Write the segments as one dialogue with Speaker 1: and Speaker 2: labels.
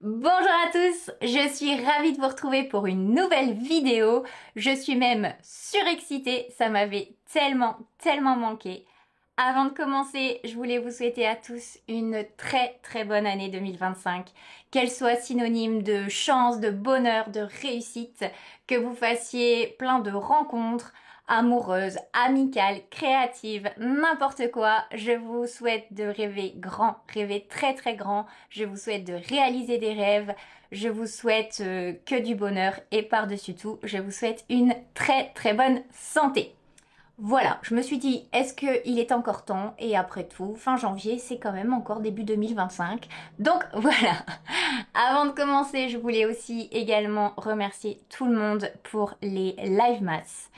Speaker 1: Bonjour à tous, je suis ravie de vous retrouver pour une nouvelle vidéo. Je suis même surexcitée, ça m'avait tellement manqué. Avant de commencer, je voulais vous souhaiter à tous une très bonne année 2025. Qu'elle soit synonyme de chance, de bonheur, de réussite, que vous fassiez plein de rencontres amoureuses, amicales, créatives, n'importe quoi. Je vous souhaite de rêver grand, rêver très grand. Je vous souhaite de réaliser des rêves. Je vous souhaite que du bonheur et par-dessus tout, je vous souhaite une très bonne santé. Voilà, je me suis dit, est-ce qu'il est encore temps? Et après tout, fin janvier, c'est quand même encore début 2025. Donc voilà. Avant de commencer, je voulais aussi également remercier tout le monde pour les live maths.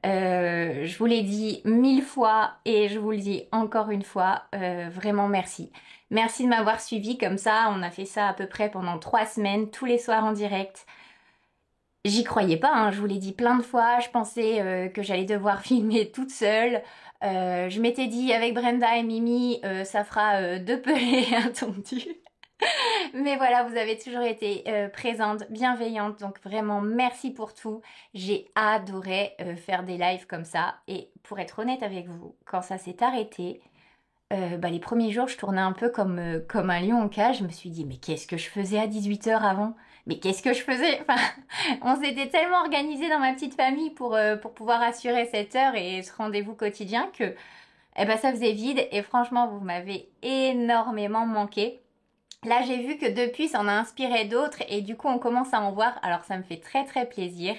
Speaker 1: Je vous l'ai dit 1000 fois et je vous le dis encore une fois, vraiment merci. Merci de m'avoir suivi comme ça, on a fait ça à peu près pendant 3 semaines, tous les soirs en direct. J'y croyais pas, hein, je vous l'ai dit plein de fois, je pensais que j'allais devoir filmer toute seule. Je m'étais dit avec Brenda et Mimi, ça fera deux pelés un tondu. Mais voilà, vous avez toujours été présente, bienveillante, donc vraiment merci pour tout. J'ai adoré faire des lives comme ça. Et pour être honnête avec vous, quand ça s'est arrêté, les premiers jours, je tournais un peu comme un lion en cage. Je me suis dit, mais qu'est-ce que je faisais à 18 h avant? Mais qu'est-ce que je faisais? Enfin, on s'était tellement organisé dans ma petite famille pour pouvoir assurer cette heure et ce rendez-vous quotidien que ça faisait vide. Et franchement, vous m'avez énormément manqué. Là, j'ai vu que depuis, ça en a inspiré d'autres et du coup, on commence à en voir. Alors, ça me fait très plaisir.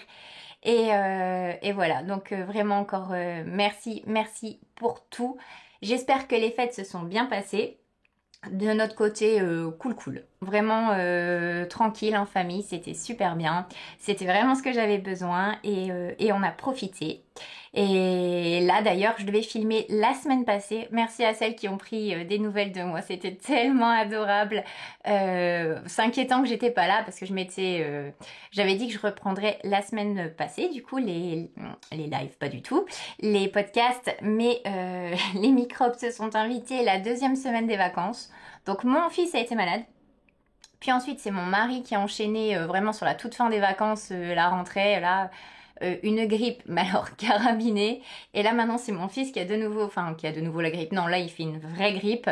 Speaker 1: Et voilà, donc vraiment encore merci pour tout. J'espère que les fêtes se sont bien passées. De notre côté, cool. Vraiment tranquille en famille, c'était super bien. C'était vraiment ce que j'avais besoin et on a profité. Et là d'ailleurs, je devais filmer la semaine passée. Merci à celles qui ont pris des nouvelles de moi. C'était tellement adorable. S'inquiétant que j'étais pas là parce que j'avais dit que je reprendrais la semaine passée. Du coup, les lives, pas du tout, les podcasts. Mais les microbes se sont invités la deuxième semaine des vacances. Donc mon fils a été malade. Puis ensuite, c'est mon mari qui a enchaîné vraiment sur la toute fin des vacances, la rentrée, là, une grippe, mais alors carabinée. Et là, maintenant, c'est mon fils qui a de nouveau la grippe. Non, là, il fait une vraie grippe.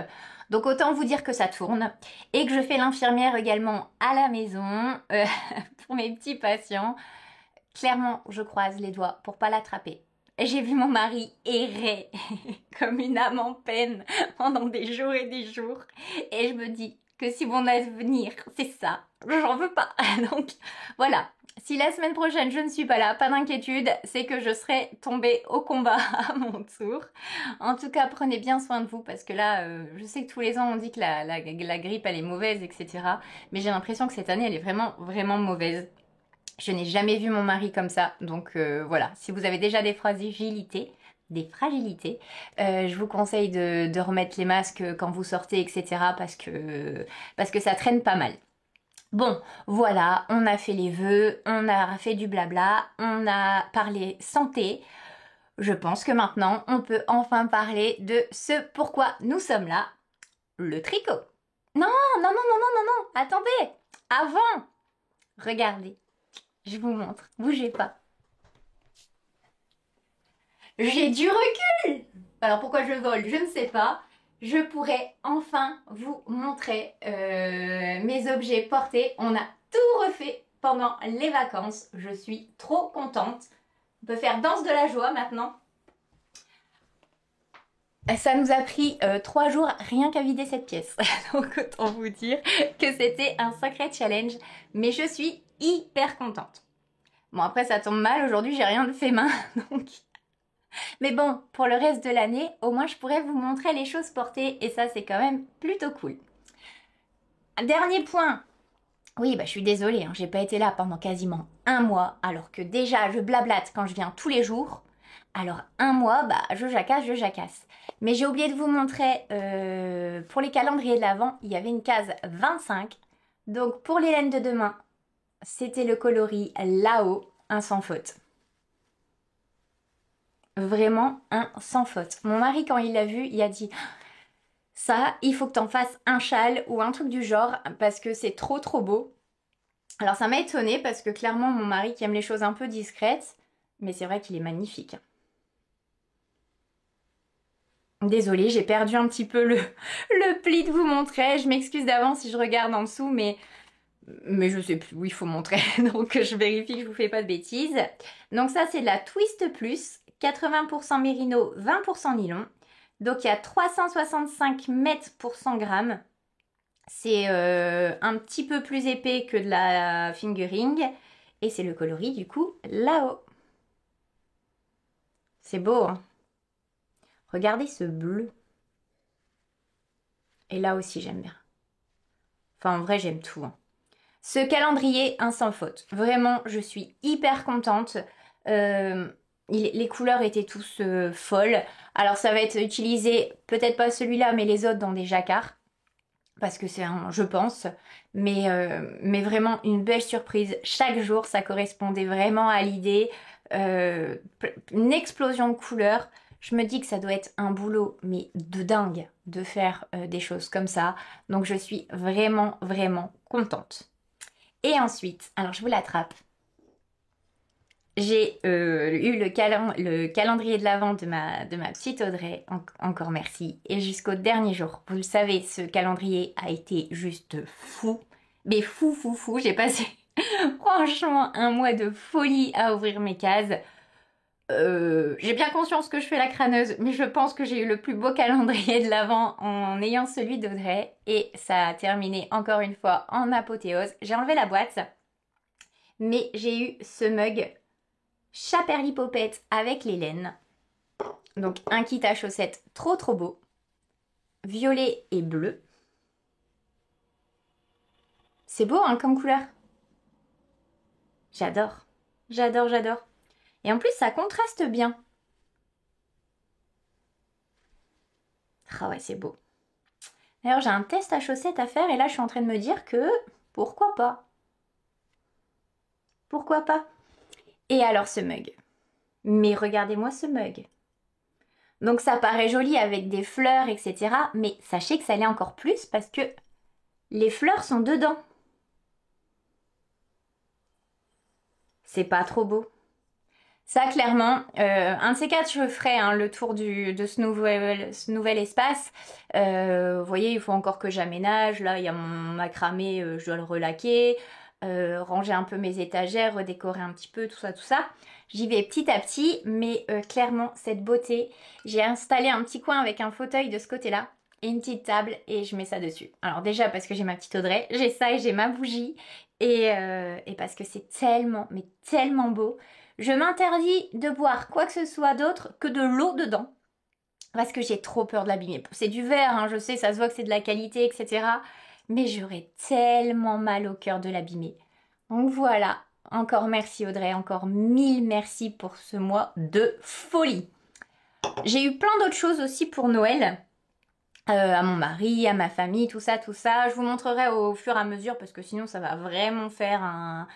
Speaker 1: Donc autant vous dire que ça tourne. Et que je fais l'infirmière également à la maison pour mes petits patients. Clairement, je croise les doigts pour pas l'attraper. J'ai vu mon mari errer comme une âme en peine pendant des jours et des jours. Et je me dis que si mon avenir, c'est ça, j'en veux pas. Donc voilà, si la semaine prochaine je ne suis pas là, pas d'inquiétude, c'est que je serai tombée au combat à mon tour. En tout cas, prenez bien soin de vous parce que là, je sais que tous les ans on dit que la grippe elle est mauvaise, etc. Mais j'ai l'impression que cette année elle est vraiment mauvaise. Je n'ai jamais vu mon mari comme ça, donc voilà. Si vous avez déjà des fragilités, je vous conseille de remettre les masques quand vous sortez, etc. Parce que ça traîne pas mal. Bon, voilà, on a fait les vœux, on a fait du blabla, on a parlé santé. Je pense que maintenant, on peut enfin parler de ce pourquoi nous sommes là, le tricot. Non, attendez, avant, regardez. Je vous montre. Bougez pas. J'ai du recul. Alors pourquoi je vole, je ne sais pas. Je pourrais enfin vous montrer mes objets portés. On a tout refait pendant les vacances. Je suis trop contente. On peut faire danse de la joie maintenant. Ça nous a pris 3 jours rien qu'à vider cette pièce. Donc autant vous dire que c'était un sacré challenge. Mais je suis hyper contente. Bon après ça tombe mal, aujourd'hui j'ai rien de fait main, donc... Mais bon, pour le reste de l'année, au moins je pourrais vous montrer les choses portées et ça c'est quand même plutôt cool. Dernier point. Oui, je suis désolée, hein, j'ai pas été là pendant quasiment un mois, alors que déjà je blablate quand je viens tous les jours. Alors un mois, je jacasse. Mais j'ai oublié de vous montrer, pour les calendriers de l'Avent, il y avait une case 25. Donc pour les laines de demain, c'était le coloris là-haut, un sans faute. Vraiment un sans faute. Mon mari, quand il l'a vu, il a dit Ça, il faut que t'en fasses un châle ou un truc du genre parce que c'est trop trop beau. Alors ça m'a étonnée parce que clairement mon mari qui aime les choses un peu discrètes, mais c'est vrai qu'il est magnifique. Désolée, j'ai perdu un petit peu le pli de vous montrer. Je m'excuse d'avance si je regarde en dessous, mais je sais plus où il faut montrer. Donc je vérifie que je vous fais pas de bêtises. Donc ça c'est de la Twist Plus, 80% mérino, 20% nylon. Donc il y a 365 mètres pour 100 grammes. C'est un petit peu plus épais que de la fingering. Et c'est le coloris du coup là-haut. C'est beau, hein? Regardez ce bleu. Et là aussi, j'aime bien. Enfin, en vrai, j'aime tout, hein. Ce calendrier, un sans faute. Vraiment, je suis hyper contente. Les couleurs étaient tous folles. Alors, ça va être utilisé, peut-être pas celui-là, mais les autres dans des jacquards. Parce que c'est un, je pense. Mais vraiment, une belle surprise. Chaque jour, ça correspondait vraiment à l'idée. Une explosion de couleurs. Je me dis que ça doit être un boulot, mais de dingue, de faire des choses comme ça. Donc je suis vraiment, vraiment contente. Et ensuite, alors je vous l'attrape. J'ai eu le calendrier de l'Avent de ma petite Audrey. Encore merci. Et jusqu'au dernier jour. Vous le savez, ce calendrier a été juste fou. Mais fou, fou, fou. J'ai passé franchement un mois de folie à ouvrir mes cases. J'ai bien conscience que je fais la crâneuse, mais je pense que j'ai eu le plus beau calendrier de l'Avent en ayant celui d'Audrey. Et ça a terminé encore une fois en apothéose. J'ai enlevé la boîte, mais j'ai eu ce mug Chaperlipopette avec les laines. Donc un kit à chaussettes trop trop beau. Violet et bleu. C'est beau hein, comme couleur. J'adore. J'adore, j'adore. Et en plus, ça contraste bien. Ah ouais, c'est beau. D'ailleurs, j'ai un test à chaussettes à faire et là, je suis en train de me dire que pourquoi pas? Pourquoi pas? Et alors, ce mug. Mais regardez-moi ce mug. Donc, ça paraît joli avec des fleurs, etc. Mais sachez que ça l'est encore plus parce que les fleurs sont dedans. C'est pas trop beau. Ça, clairement, un de ces quatre, je ferai hein, le tour de ce nouvel espace. Vous voyez, il faut encore que j'aménage. Là, il y a mon macramé, je dois le relaquer. Ranger un peu mes étagères, redécorer un petit peu, tout ça, tout ça. J'y vais petit à petit, mais clairement, cette beauté, j'ai installé un petit coin avec un fauteuil de ce côté-là et une petite table et je mets ça dessus. Alors déjà parce que j'ai ma petite Audrey, j'ai ça et j'ai ma bougie et parce que c'est tellement, mais tellement beau. Je m'interdis de boire quoi que ce soit d'autre que de l'eau dedans parce que j'ai trop peur de l'abîmer. C'est du verre, hein, je sais, ça se voit que c'est de la qualité, etc. Mais j'aurais tellement mal au cœur de l'abîmer. Donc voilà, encore merci Audrey, encore 1000 merci pour ce mois de folie. J'ai eu plein d'autres choses aussi pour Noël. À mon mari, à ma famille, tout ça, tout ça. Je vous montrerai au fur et à mesure parce que sinon ça va vraiment faire un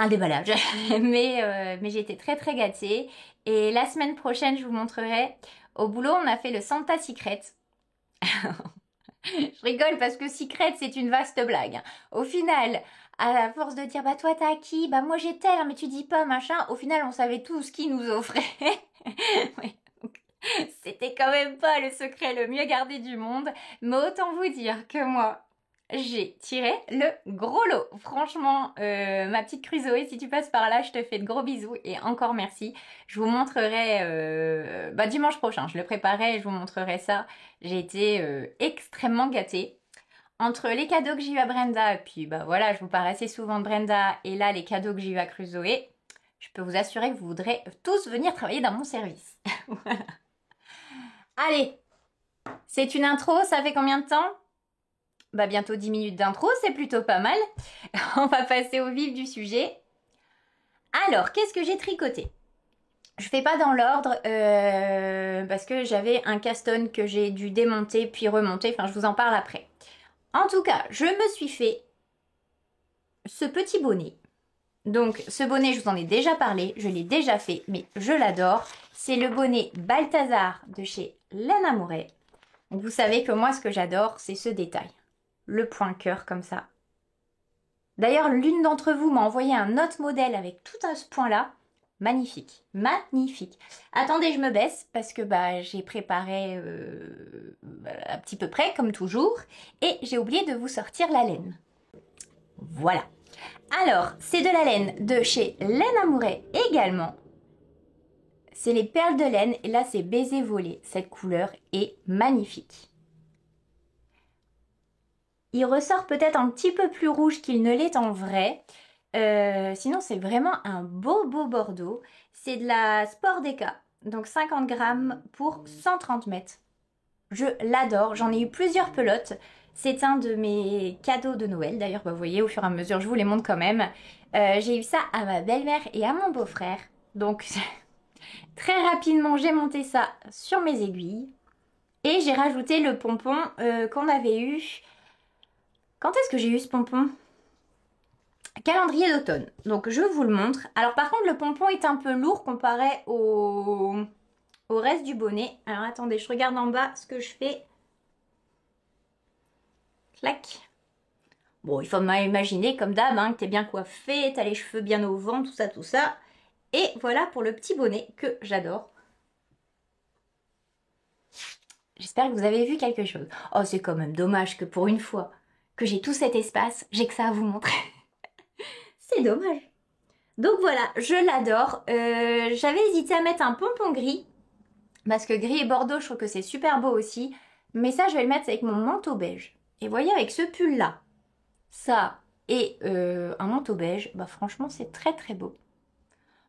Speaker 1: déballage. mais j'ai été très très gâtée. Et la semaine prochaine, je vous montrerai. Au boulot, on a fait le Santa Secret. Je rigole parce que Secret, c'est une vaste blague. Au final, à la force de dire, bah toi t'as qui? Bah moi j'ai tel, hein, mais tu dis pas machin. Au final, on savait tous qui nous offrait. Oui, donc, c'était quand même pas le secret le mieux gardé du monde. Mais autant vous dire que moi, j'ai tiré le gros lot. Franchement, ma petite Crusoé, si tu passes par là, je te fais de gros bisous et encore merci. Je vous montrerai dimanche prochain, je le préparais et je vous montrerai ça. J'ai été extrêmement gâtée. Entre les cadeaux que j'ai eu à Brenda, et puis bah voilà, je vous parle assez souvent de Brenda, et là les cadeaux que j'ai eu à Crusoé, je peux vous assurer que vous voudrez tous venir travailler dans mon service. Voilà. Allez, c'est une intro, ça fait combien de temps? Bah bientôt 10 minutes d'intro, c'est plutôt pas mal. On va passer au vif du sujet. Alors, qu'est-ce que j'ai tricoté? Je fais pas dans l'ordre parce que j'avais un caston que j'ai dû démonter puis remonter. Enfin, je vous en parle après. En tout cas, je me suis fait ce petit bonnet. Donc, ce bonnet, je vous en ai déjà parlé. Je l'ai déjà fait, mais je l'adore. C'est le bonnet Balthazar de chez Laine Amouret. Donc vous savez que moi, ce que j'adore, c'est ce détail. Le point cœur comme ça. D'ailleurs, l'une d'entre vous m'a envoyé un autre modèle avec tout à ce point-là. Magnifique, magnifique. Attendez, je me baisse parce que bah, j'ai préparé un petit peu près, comme toujours. Et j'ai oublié de vous sortir la laine. Voilà. Alors, c'est de la laine de chez Laine Amouret également. C'est les perles de laine et là, c'est baiser volé. Cette couleur est magnifique. Il ressort peut-être un petit peu plus rouge qu'il ne l'est en vrai. Sinon, c'est vraiment un beau bordeaux. C'est de la Sport Deca, donc 50 grammes pour 130 mètres. Je l'adore, j'en ai eu plusieurs pelotes. C'est un de mes cadeaux de Noël. D'ailleurs, bah, vous voyez, au fur et à mesure, je vous les montre quand même. J'ai eu ça à ma belle-mère et à mon beau-frère. Donc, très rapidement, j'ai monté ça sur mes aiguilles. Et j'ai rajouté le pompon qu'on avait eu. Quand est-ce que j'ai eu ce pompon? Calendrier d'automne. Donc je vous le montre. Alors par contre le pompon est un peu lourd comparé au reste du bonnet. Alors attendez, je regarde en bas ce que je fais. Clac. Bon, il faut m'imaginer comme d'hab, hein, que t'es bien coiffé, t'as les cheveux bien au vent, tout ça, tout ça. Et voilà pour le petit bonnet que j'adore. J'espère que vous avez vu quelque chose. Oh, c'est quand même dommage que pour une fois que j'ai tout cet espace, j'ai que ça à vous montrer. C'est dommage. Donc voilà, je l'adore. J'avais hésité à mettre un pompon gris. Parce que gris et bordeaux, je trouve que c'est super beau aussi. Mais ça, je vais le mettre avec mon manteau beige. Et voyez, avec ce pull-là, ça et un manteau beige, bah franchement, c'est très très beau.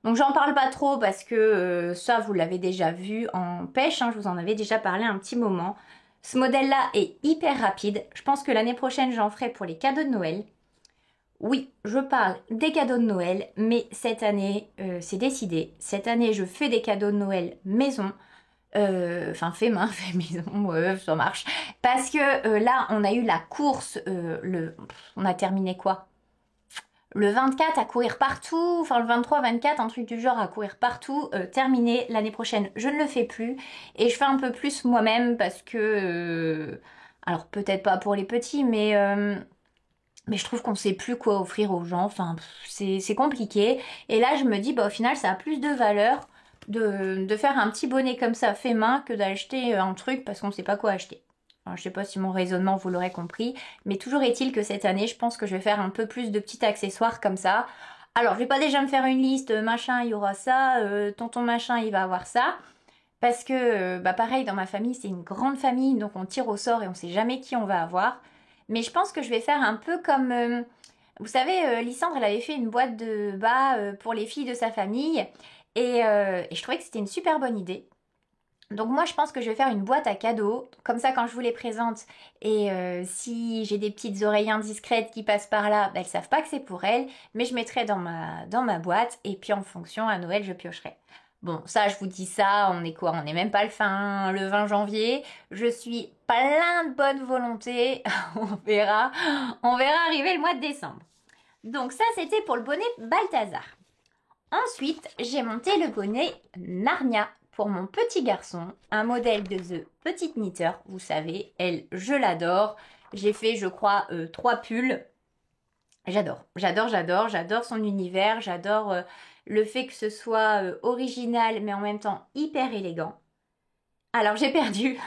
Speaker 1: Donc j'en parle pas trop parce que ça, vous l'avez déjà vu en pêche. Hein, je vous en avais déjà parlé un petit moment. Ce modèle-là est hyper rapide. Je pense que l'année prochaine, j'en ferai pour les cadeaux de Noël. Oui, je parle des cadeaux de Noël, mais cette année, c'est décidé. Cette année, je fais des cadeaux de Noël maison. Enfin, fait main, fait maison, ouais, ça marche. Parce que là, on a eu la course, on a terminé quoi? Le 24 à courir partout, enfin le 23-24, un truc du genre à courir partout, terminé. L'année prochaine, je ne le fais plus. Et je fais un peu plus moi-même parce que... alors peut-être pas pour les petits, mais je trouve qu'on sait plus quoi offrir aux gens. Enfin, c'est compliqué. Et là, je me dis, bah, au final, ça a plus de valeur de faire un petit bonnet comme ça fait main que d'acheter un truc parce qu'on ne sait pas quoi acheter. Enfin, je sais pas si mon raisonnement vous l'aurez compris. Mais toujours est-il que cette année, je pense que je vais faire un peu plus de petits accessoires comme ça. Alors, je vais pas déjà me faire une liste, machin, il y aura ça, tonton machin, il va avoir ça. Parce que, bah pareil, dans ma famille, c'est une grande famille, donc on tire au sort et on sait jamais qui on va avoir. Mais je pense que je vais faire un peu comme... vous savez, Lysandre, elle avait fait une boîte de bas pour les filles de sa famille. Et je trouvais que c'était une super bonne idée. Donc moi, je pense que je vais faire une boîte à cadeaux. Comme ça, quand je vous les présente, et si j'ai des petites oreilles indiscrètes qui passent par là, bah, elles savent pas que c'est pour elles. Mais je mettrai dans ma boîte. Et puis en fonction, à Noël, je piocherai. Bon, ça, je vous dis ça, on est quoi? On n'est même pas le 20 janvier. Je suis plein de bonne volonté. On verra arriver le mois de décembre. Donc ça, c'était pour le bonnet Balthazar. Ensuite, j'ai monté le bonnet Narnia pour mon petit garçon. Un modèle de The Petite Knitteur. Vous savez, elle, je l'adore. J'ai fait, je crois, 3 pulls. J'adore, j'adore son univers. J'adore... le fait que ce soit original mais en même temps hyper élégant. Alors j'ai perdu.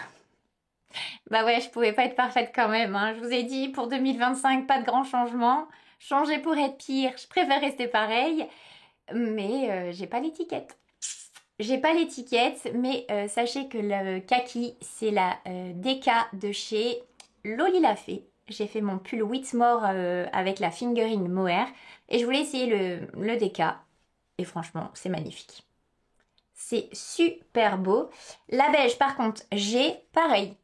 Speaker 1: Bah ouais, je pouvais pas être parfaite quand même. Hein. Je vous ai dit, pour 2025, pas de grand changement. Changer pour être pire, je préfère rester pareil. Mais j'ai pas l'étiquette. J'ai pas l'étiquette, mais sachez que le kaki, c'est la Deca de chez Loli la Fée. J'ai fait mon pull Whitmore avec la fingering mohair. Et je voulais essayer le Deca. Et franchement, c'est magnifique. C'est super beau. La beige, par contre, j'ai pareil.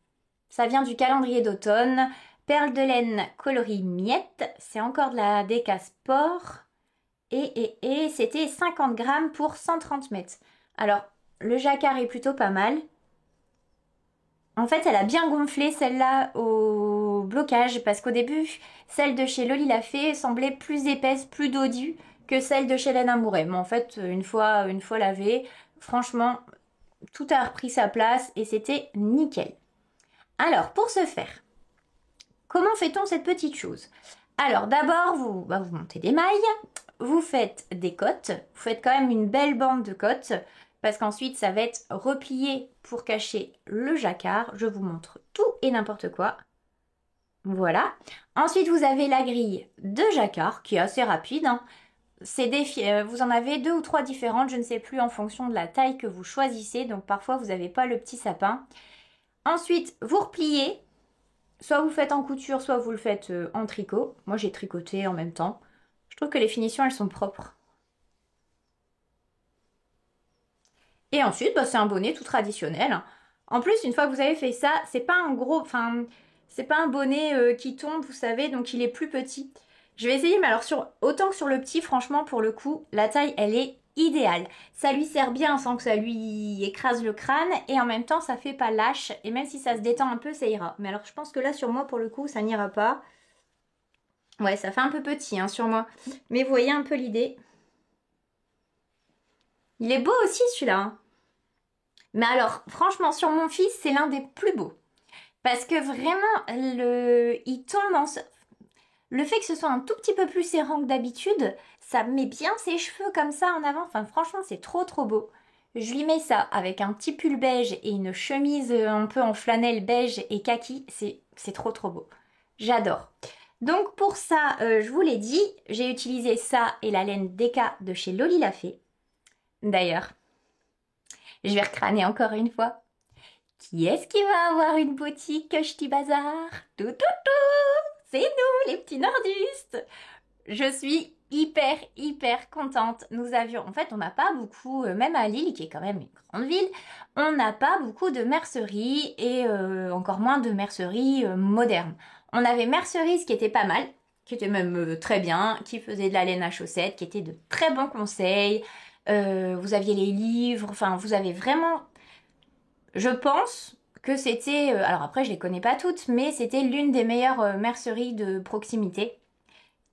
Speaker 1: Ça vient du calendrier d'automne. Perle de laine coloris miette. C'est encore de la Deca Sport. Et c'était 50 grammes pour 130 mètres. Alors, le jacquard est plutôt pas mal. En fait, elle a bien gonflé celle-là au blocage. Parce qu'au début, celle de chez Loli la Fée semblait plus épaisse, plus dodue que celle de chez Laine Amouret. Mais en fait, une fois lavée, franchement, tout a repris sa place et c'était nickel. Alors, pour ce faire, comment fait-on cette petite chose? Alors, d'abord, vous montez des mailles, vous faites des côtes, vous faites quand même une belle bande de côtes, parce qu'ensuite, ça va être replié pour cacher le jacquard. Je vous montre tout et n'importe quoi. Voilà. Ensuite, vous avez la grille de jacquard, qui est assez rapide, hein. Vous en avez 2 ou 3 différentes, je ne sais plus en fonction de la taille que vous choisissez. Donc parfois, vous n'avez pas le petit sapin. Ensuite, vous repliez. Soit vous faites en couture, soit vous le faites en tricot. Moi, j'ai tricoté en même temps. Je trouve que les finitions, elles sont propres. Et ensuite, c'est un bonnet tout traditionnel. En plus, une fois que vous avez fait ça, c'est pas un gros... Enfin, c'est pas un bonnet qui tombe, vous savez, donc il est plus petit. Je vais essayer, mais alors autant que sur le petit, franchement, pour le coup, la taille, elle est idéale. Ça lui sert bien sans que ça lui écrase le crâne, et en même temps, ça fait pas lâche, et même si ça se détend un peu, ça ira. Mais alors, je pense que là, sur moi, pour le coup, ça n'ira pas. Ouais, ça fait un peu petit, hein, sur moi. Mais vous voyez un peu l'idée. Il est beau aussi, celui-là, hein. Mais alors, franchement, sur mon fils, c'est l'un des plus beaux. Parce que vraiment, il tombe en... Le fait que ce soit un tout petit peu plus serrant que d'habitude, ça met bien ses cheveux comme ça en avant. Enfin, franchement, c'est trop trop beau. Je lui mets ça avec un petit pull beige et une chemise un peu en flanelle beige et kaki. C'est trop trop beau. J'adore. Donc pour ça, je vous l'ai dit, j'ai utilisé ça et la laine Deka de chez Loli Lafay. D'ailleurs, je vais recrâner encore une fois. Qui est-ce qui va avoir une boutique Ch'ti Bazar? Tout, tout, tout! C'est nous, les petits nordistes! Je suis hyper contente. Nous avions, en fait, on n'a pas beaucoup, même à Lille, qui est quand même une grande ville, on n'a pas beaucoup de merceries et encore moins de merceries modernes. On avait Merceries qui était pas mal, qui était même très bien, qui faisait de la laine à chaussettes, qui était de très bons conseils. Vous aviez les livres, enfin, vous avez vraiment... Je pense que c'était... alors après, je les connais pas toutes, mais c'était l'une des meilleures merceries de proximité.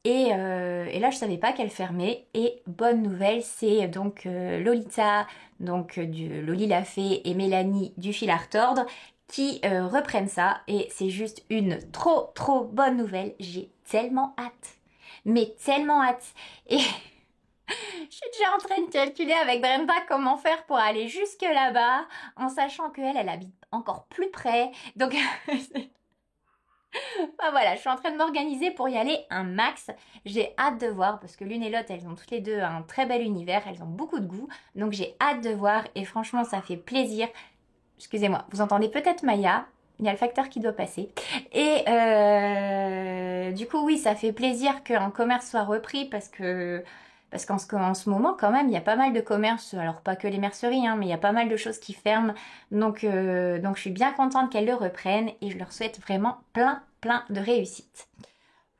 Speaker 1: Et là, je savais pas qu'elle fermait. Et bonne nouvelle, c'est donc Lolita, donc du Loli Lafay et Mélanie du Fil à retordre qui reprennent ça. Et c'est juste une trop bonne nouvelle. J'ai tellement hâte. Mais tellement hâte. Et je suis déjà en train de calculer avec Brenda comment faire pour aller jusque là-bas, en sachant qu'elle, elle habite encore plus près. Donc... Enfin voilà, je suis en train de m'organiser pour y aller un max. J'ai hâte de voir parce que l'une et l'autre, elles ont toutes les deux un très bel univers, elles ont beaucoup de goût. Donc j'ai hâte de voir et franchement, ça fait plaisir. Excusez-moi, vous entendez peut-être Maya, il y a le facteur qui doit passer. Et du coup, oui, ça fait plaisir qu'un commerce soit repris parce qu'en ce moment, quand même, il y a pas mal de commerces, alors pas que les merceries, hein, mais il y a pas mal de choses qui ferment. Donc je suis bien contente qu'elles le reprennent et je leur souhaite vraiment plein de réussite.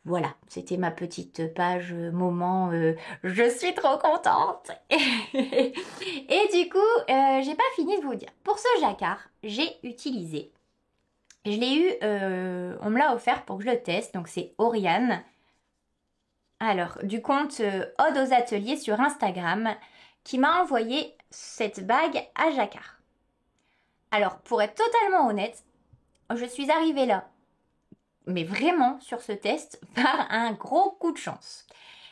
Speaker 1: Voilà, c'était ma petite page moment. Je suis trop contente. Et du coup, j'ai pas fini de vous dire. Pour ce jacquard, j'ai utilisé. Je l'ai eu, on me l'a offert pour que je le teste. Donc c'est Oriane. Alors, du compte Ode aux ateliers sur Instagram, qui m'a envoyé cette bague à jacquard. Alors, pour être totalement honnête, je suis arrivée là, mais vraiment sur ce test, par un gros coup de chance.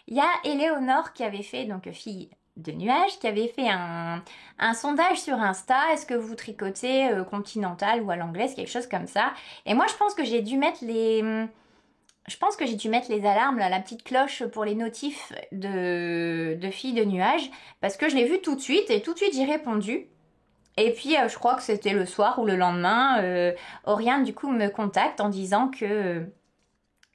Speaker 1: Il y a Éléonore qui avait fait, donc fille de nuage, qui avait fait un sondage sur Insta. Est-ce que vous tricotez continental ou à l'anglaise, quelque chose comme ça. Et moi, je pense que j'ai dû mettre les... alarmes, là, la petite cloche pour les notifs de filles de nuage, parce que je l'ai vu tout de suite, et tout de suite j'ai répondu. Et puis je crois que c'était le soir ou le lendemain, Oriane du coup me contacte en disant que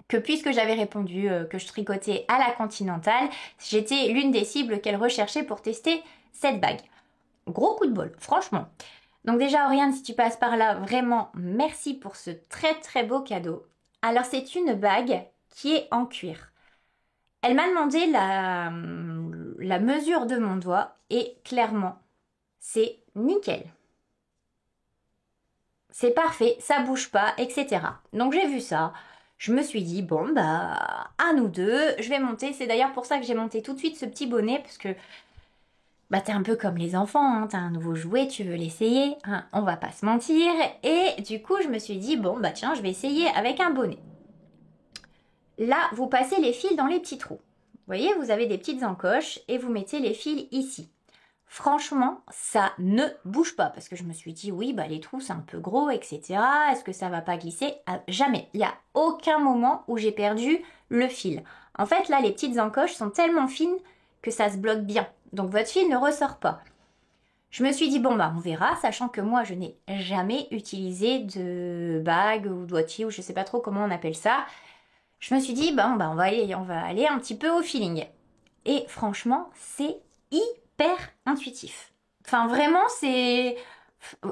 Speaker 1: puisque j'avais répondu que je tricotais à la Continentale, j'étais l'une des cibles qu'elle recherchait pour tester cette bague. Gros coup de bol, franchement. Donc déjà Oriane, si tu passes par là, vraiment merci pour ce très beau cadeau. Alors c'est une bague qui est en cuir. Elle m'a demandé la mesure de mon doigt et clairement, c'est nickel. C'est parfait, ça bouge pas, etc. Donc j'ai vu ça, je me suis dit, bon bah, à nous deux, je vais monter. C'est d'ailleurs pour ça que j'ai monté tout de suite ce petit bonnet, parce que bah t'es un peu comme les enfants, hein, t'as un nouveau jouet, tu veux l'essayer, hein, on va pas se mentir. Et du coup, je me suis dit, bon, bah tiens, je vais essayer avec un bonnet. Là, vous passez les fils dans les petits trous. Vous voyez, vous avez des petites encoches et vous mettez les fils ici. Franchement, ça ne bouge pas parce que je me suis dit, oui, bah les trous c'est un peu gros, etc. Est-ce que ça va pas glisser? Ah, jamais. Il n'y a aucun moment où j'ai perdu le fil. En fait, là, les petites encoches sont tellement fines que ça se bloque bien. Donc votre fil ne ressort pas. Je me suis dit, bon, bah on verra, sachant que moi, je n'ai jamais utilisé de bague ou doigtier ou je sais pas trop comment on appelle ça. Je me suis dit, bon, bah on va aller un petit peu au feeling. Et franchement, c'est hyper intuitif. Enfin, vraiment, c'est...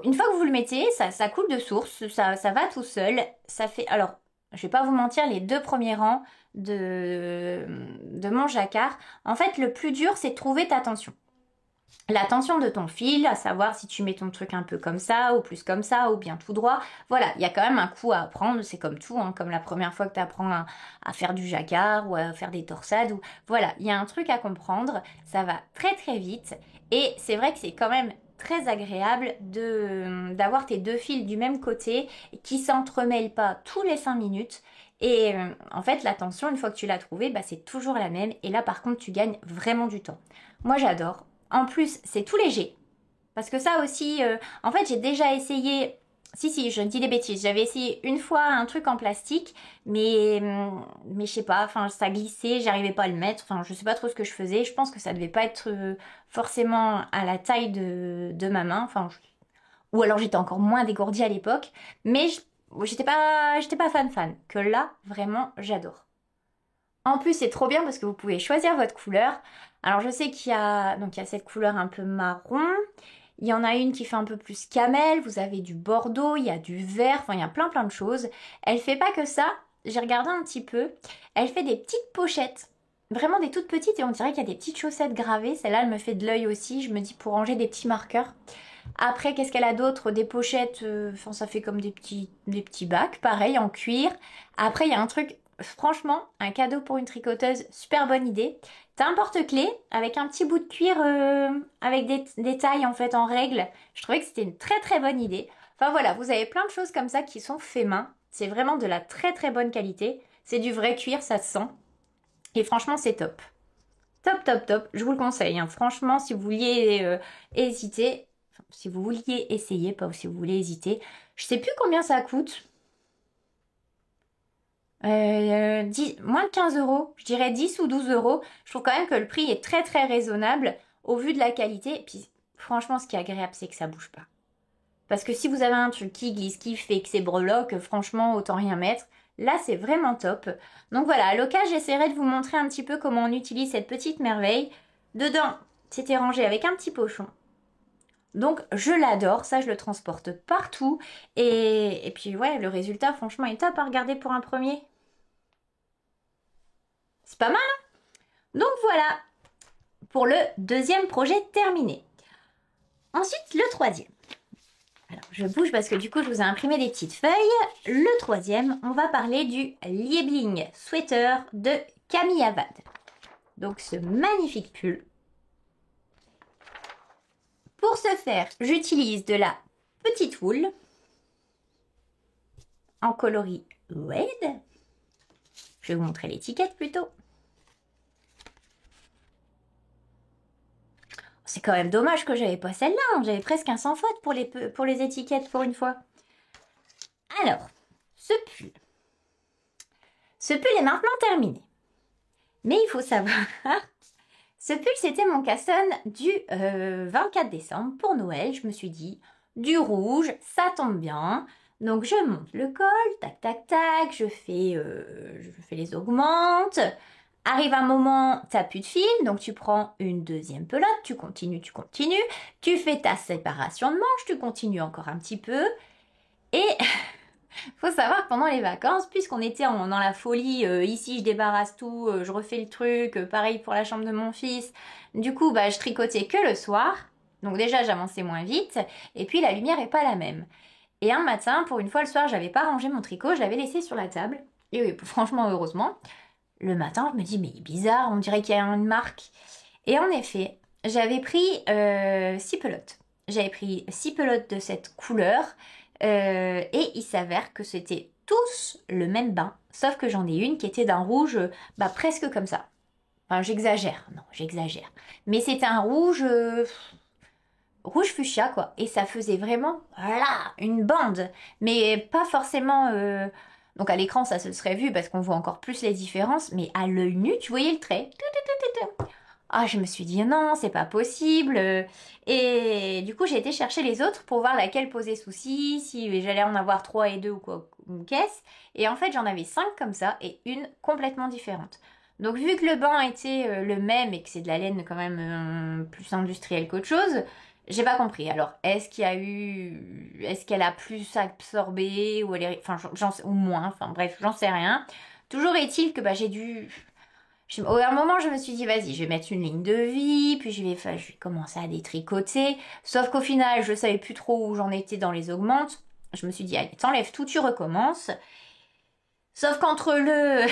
Speaker 1: Une fois que vous le mettez, ça coule de source, ça va tout seul. Ça fait... Alors, je vais pas vous mentir, les 2 premiers rangs de mon jacquard, en fait, le plus dur, c'est de trouver ta tension. La tension de ton fil, à savoir si tu mets ton truc un peu comme ça, ou plus comme ça, ou bien tout droit. Voilà, il y a quand même un coup à apprendre, c'est comme tout, hein, comme la première fois que tu apprends à faire du jacquard ou à faire des torsades. Ou... Voilà, il y a un truc à comprendre, ça va très très vite. Et c'est vrai que c'est quand même très agréable d'avoir tes 2 fils du même côté qui s'entremêlent pas tous les 5 minutes. Et en fait, la tension, une fois que tu l'as trouvée, bah, c'est toujours la même. Et là, par contre, tu gagnes vraiment du temps. Moi, j'adore. En plus, c'est tout léger. Parce que ça aussi, en fait, j'ai déjà essayé... Si, je dis des bêtises. J'avais essayé une fois un truc en plastique, mais je sais pas, enfin, ça glissait, j'arrivais pas à le mettre. Enfin, je sais pas trop ce que je faisais. Je pense que ça devait pas être forcément à la taille de ma main. Enfin, ou alors j'étais encore moins dégourdie à l'époque. Mais j'étais pas fan. Que là, vraiment, j'adore. En plus, c'est trop bien parce que vous pouvez choisir votre couleur. Alors, je sais qu'il y a cette couleur un peu marron. Il y en a une qui fait un peu plus camel. Vous avez du bordeaux, il y a du vert. Enfin, il y a plein de choses. Elle fait pas que ça. J'ai regardé un petit peu. Elle fait des petites pochettes. Vraiment des toutes petites et on dirait qu'il y a des petites chaussettes gravées. Celle-là, elle me fait de l'œil aussi. Je me dis pour ranger des petits marqueurs. Après, qu'est-ce qu'elle a d'autre? Des pochettes, enfin, ça fait comme des petits bacs, pareil, en cuir. Après, il y a un truc, franchement, un cadeau pour une tricoteuse, super bonne idée. T'as un porte-clés avec un petit bout de cuir avec des tailles en fait en règle. Je trouvais que c'était une très très bonne idée. Enfin voilà, vous avez plein de choses comme ça qui sont fait main. C'est vraiment de la très très bonne qualité. C'est du vrai cuir, ça se sent. Et franchement, c'est top. Top. Je vous le conseille, hein. Franchement, si vous vouliez hésiter, enfin, si vous vouliez essayer, pas si vous voulez hésiter, je sais plus combien ça coûte. Moins de 15 euros, je dirais 10 ou 12 euros. Je trouve quand même que le prix est très très raisonnable au vu de la qualité. Et puis franchement, ce qui est agréable, c'est que ça bouge pas. Parce que si vous avez un truc qui glisse, qui fait que c'est breloque, franchement, autant rien mettre. Là, c'est vraiment top. Donc voilà, à l'occasion, j'essaierai de vous montrer un petit peu comment on utilise cette petite merveille. Dedans, c'était rangé avec un petit pochon. Donc, je l'adore. Ça, je le transporte partout. Et puis, ouais, le résultat, franchement, est top à regarder pour un premier. C'est pas mal, hein? Donc voilà, pour le 2e projet terminé. Ensuite, le 3e. Alors, je bouge parce que du coup, je vous ai imprimé des petites feuilles. Le 3e, on va parler du Liebling Sweater de Camille Abad. Donc, ce magnifique pull. Pour ce faire, j'utilise de la petite wool en coloris red. Je vais vous montrer l'étiquette plutôt. C'est quand même dommage que j'avais pas celle-là. Hein. J'avais presque un sans faute pour les étiquettes pour une fois. Alors, ce pull. Ce pull est maintenant terminé. Mais il faut savoir, ce pull c'était mon casson du 24 décembre pour Noël. Je me suis dit, du rouge, ça tombe bien. Donc je monte le col, tac, je fais les augmentes. Arrive un moment, t'as plus de fil, donc tu prends une 2e pelote, tu continues, tu fais ta séparation de manches, tu continues encore un petit peu. Et faut savoir que pendant les vacances, puisqu'on était dans la folie, ici je débarrasse tout, je refais le truc, pareil pour la chambre de mon fils. Du coup, bah, je tricotais que le soir, donc déjà j'avançais moins vite, et puis la lumière est pas la même. Et un matin, pour une fois le soir, j'avais pas rangé mon tricot, je l'avais laissé sur la table, et oui, franchement heureusement. Le matin, je me dis, mais bizarre, on dirait qu'il y a une marque. Et en effet, j'avais pris 6 pelotes. J'avais pris 6 pelotes de cette couleur et il s'avère que c'était tous le même bain, sauf que j'en ai une qui était d'un rouge presque comme ça. Enfin, j'exagère, non, j'exagère. Mais c'était un rouge, rouge fuchsia, quoi. Et ça faisait vraiment, voilà, une bande. Mais pas forcément... Donc à l'écran, ça se serait vu parce qu'on voit encore plus les différences. Mais à l'œil nu, tu voyais le trait. Ah, je me suis dit non, c'est pas possible. Et du coup, j'ai été chercher les autres pour voir laquelle posait souci, si j'allais en avoir 3 et 2 ou quoi, une caisse. Et en fait, j'en avais 5 comme ça et une complètement différente. Donc, vu que le banc était le même et que c'est de la laine quand même plus industrielle qu'autre chose, j'ai pas compris. Alors, est-ce qu'elle a plus absorbé ou elle est, enfin, ou moins, enfin bref, j'en sais rien. Toujours est-il que j'ai dû au un moment, je me suis dit, vas-y, je vais mettre une ligne de vie, puis je vais commencer à détricoter. Sauf qu'au final, je savais plus trop où j'en étais dans les augmentes. Je me suis dit, allez, t'enlèves tout, tu recommences. Sauf qu'entre le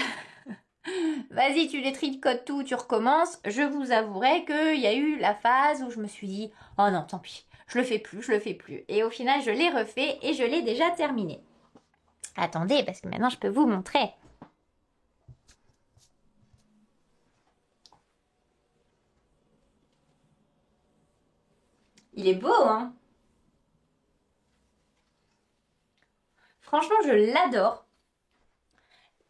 Speaker 1: vas-y, tu détricotes tout, tu recommences, je vous avouerai qu'il y a eu la phase où je me suis dit, oh non, tant pis, je le fais plus, je le fais plus. Et au final, je l'ai refait et je l'ai déjà terminé. Attendez, parce que maintenant, je peux vous montrer. Il est beau, hein? Franchement, je l'adore.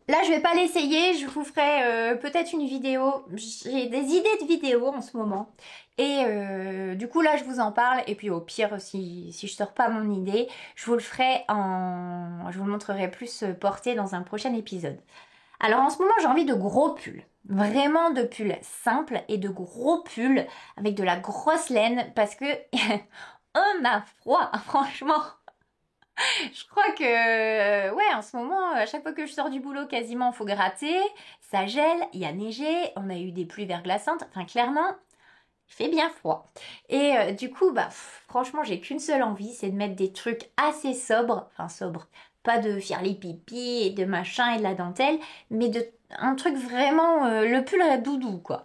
Speaker 1: Là, je vais pas l'essayer, je vous ferai peut-être une vidéo. J'ai des idées de vidéos en ce moment. Et du coup, là, je vous en parle. Et puis au pire, si je sors pas mon idée, je vous le ferai je vous le montrerai plus porté dans un prochain épisode. Alors en ce moment, j'ai envie de gros pulls. Vraiment de pulls simples et de gros pulls avec de la grosse laine parce que on a froid, franchement. Je crois que, ouais, en ce moment, à chaque fois que je sors du boulot, quasiment, il faut gratter. Ça gèle, il y a neigé, on a eu des pluies verglaçantes. Enfin, clairement, il fait bien froid. Et du coup, franchement, j'ai qu'une seule envie, c'est de mettre des trucs assez sobres. Enfin, sobres. Pas de faire les pipis et de machin et de la dentelle, mais un truc vraiment, le pull doudou, quoi.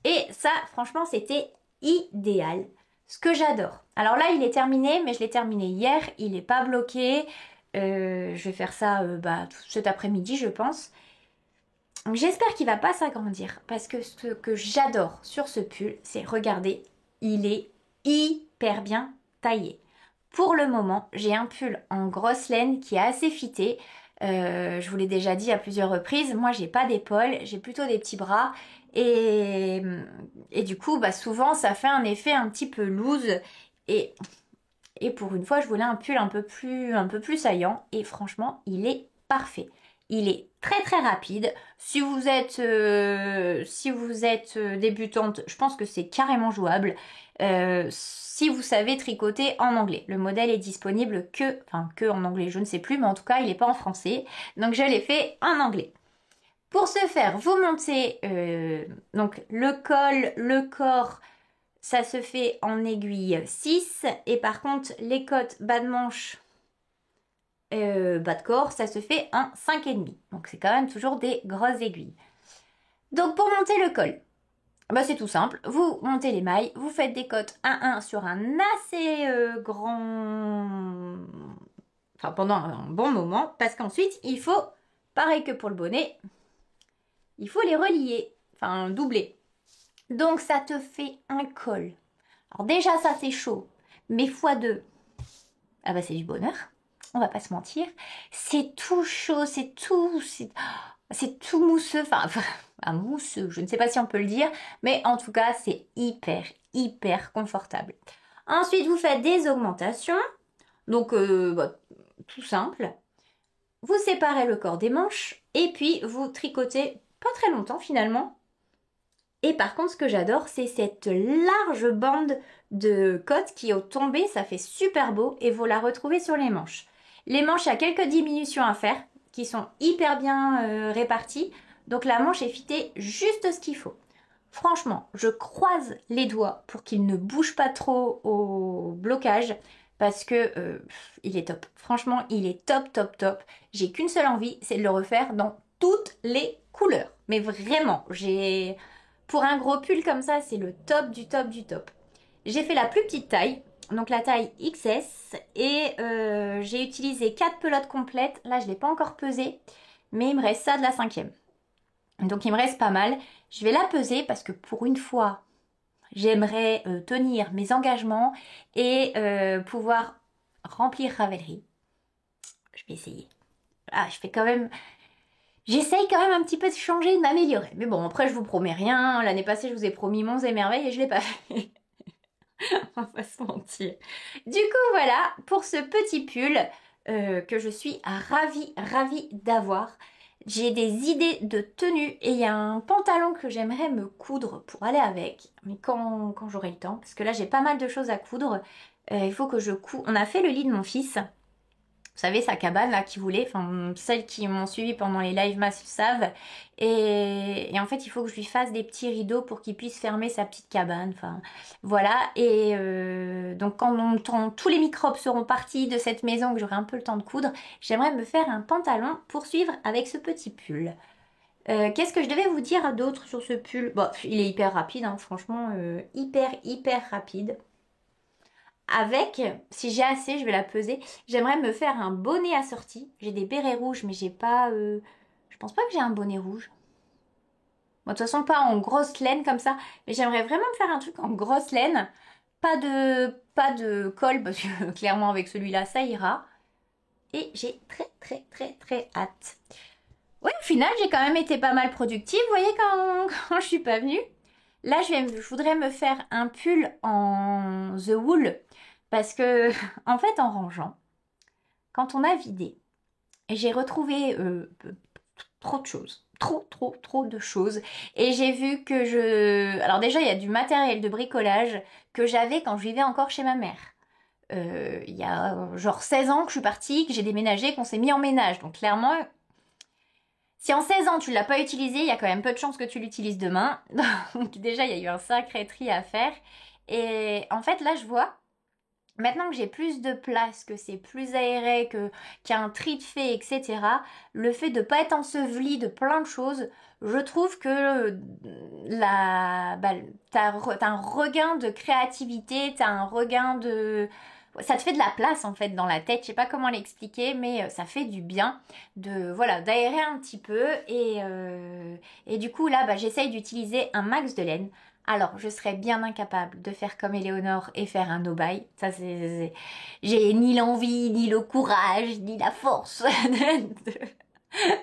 Speaker 1: Et ça, franchement, c'était idéal. Ce que j'adore. Alors là, il est terminé, mais je l'ai terminé hier. Il n'est pas bloqué. Je vais faire ça cet après-midi, je pense. J'espère qu'il va pas s'agrandir. Parce que ce que j'adore sur ce pull, c'est, regardez, il est hyper bien taillé. Pour le moment, j'ai un pull en grosse laine qui est assez fité. Je vous l'ai déjà dit à plusieurs reprises, moi j'ai pas d'épaule, j'ai plutôt des petits bras et, du coup souvent ça fait un effet un petit peu loose et, pour une fois je voulais un pull un peu plus saillant et franchement il est parfait. Il est très très rapide. Si vous êtes débutante, je pense que c'est carrément jouable. Si vous savez tricoter en anglais. Le modèle est disponible que en anglais, je ne sais plus, mais en tout cas, il n'est pas en français. Donc, je l'ai fait en anglais. Pour ce faire, vous montez donc le col, le corps, ça se fait en aiguille 6. Et par contre, les côtes, bas de manche, bas de corps, ça se fait en 5,5. Donc, c'est quand même toujours des grosses aiguilles. Donc, pour monter le col, c'est tout simple, vous montez les mailles, vous faites des côtes 1-1 sur un assez grand... Enfin, pendant un bon moment, parce qu'ensuite, il faut, pareil que pour le bonnet, il faut les relier, enfin doubler. Donc, ça te fait un col. Alors déjà, ça c'est chaud, mais x2, c'est du bonheur, on va pas se mentir. C'est tout chaud, c'est tout mousseux, enfin un mousseux, je ne sais pas si on peut le dire, mais en tout cas c'est hyper confortable. Ensuite vous faites des augmentations, donc tout simple. Vous séparez le corps des manches et puis vous tricotez pas très longtemps finalement. Et par contre ce que j'adore c'est cette large bande de côte qui au tombé ça fait super beau et vous la retrouvez sur les manches. Les manches, il y a quelques diminutions à faire qui sont hyper bien réparties. Donc la manche est fitée juste ce qu'il faut. Franchement, je croise les doigts pour qu'il ne bouge pas trop au blocage parce que il est top. Franchement, il est top. J'ai qu'une seule envie, c'est de le refaire dans toutes les couleurs. Mais vraiment, Pour un gros pull comme ça, c'est le top du top du top. J'ai fait la plus petite taille, donc la taille XS, et j'ai utilisé 4 pelotes complètes. Là, je ne l'ai pas encore pesé, mais il me reste ça de la 5e. Donc, il me reste pas mal. Je vais la peser parce que pour une fois, j'aimerais tenir mes engagements et pouvoir remplir Ravelry. Je vais essayer. Ah, je fais quand même... J'essaye quand même un petit peu de changer, de m'améliorer. Mais bon, après, je vous promets rien. L'année passée, je vous ai promis monts et merveilles et je ne l'ai pas fait. On va se mentir. Du coup, voilà, pour ce petit pull que je suis ravie d'avoir. J'ai des idées de tenue et il y a un pantalon que j'aimerais me coudre pour aller avec. Mais quand j'aurai le temps, parce que là, j'ai pas mal de choses à coudre. Il faut que je couds. On a fait le lit de mon fils. Vous savez, sa cabane là qu'il voulait, enfin celles qui m'ont suivi pendant les live mass savent. Et en fait, il faut que je lui fasse des petits rideaux pour qu'il puisse fermer sa petite cabane. Enfin, voilà. Et donc quand tous les microbes seront partis de cette maison, que j'aurai un peu le temps de coudre, j'aimerais me faire un pantalon pour suivre avec ce petit pull. Qu'est-ce que je devais vous dire d'autre sur ce pull? Bon, il est hyper rapide, hein, franchement, hyper rapide. Avec, si j'ai assez, je vais la peser. J'aimerais me faire un bonnet assorti. J'ai des bérets rouges, mais j'ai pas... Je pense pas que j'ai un bonnet rouge. Bon, de toute façon, pas en grosse laine comme ça. Mais j'aimerais vraiment me faire un truc en grosse laine. Pas de col, parce que clairement, avec celui-là, ça ira. Et j'ai très hâte. Oui, au final, j'ai quand même été pas mal productive. Vous voyez, quand je suis pas venue. Là, je voudrais me faire un pull en The Wool. Parce que, en fait, en rangeant, quand on a vidé, j'ai retrouvé trop de choses. Trop de choses. Et j'ai vu que Alors déjà, il y a du matériel de bricolage que j'avais quand je vivais encore chez ma mère. Il y a genre 16 ans que je suis partie, que j'ai déménagé, qu'on s'est mis en ménage. Donc clairement, si en 16 ans tu ne l'as pas utilisé, il y a quand même peu de chances que tu l'utilises demain. Donc déjà, il y a eu un sacré tri à faire. Et en fait, là, je vois... Maintenant que j'ai plus de place, que c'est plus aéré, qu'il y a un tri de fait, etc., le fait de ne pas être enseveli de plein de choses, je trouve que t'as un regain de créativité, t'as un regain de... Ça te fait de la place en fait dans la tête, je sais pas comment l'expliquer, mais ça fait du bien voilà, d'aérer un petit peu et du coup là j'essaye d'utiliser un max de laine. Alors, je serais bien incapable de faire comme Éléonore et faire un no-buy. Ça, j'ai ni l'envie, ni le courage, ni la force de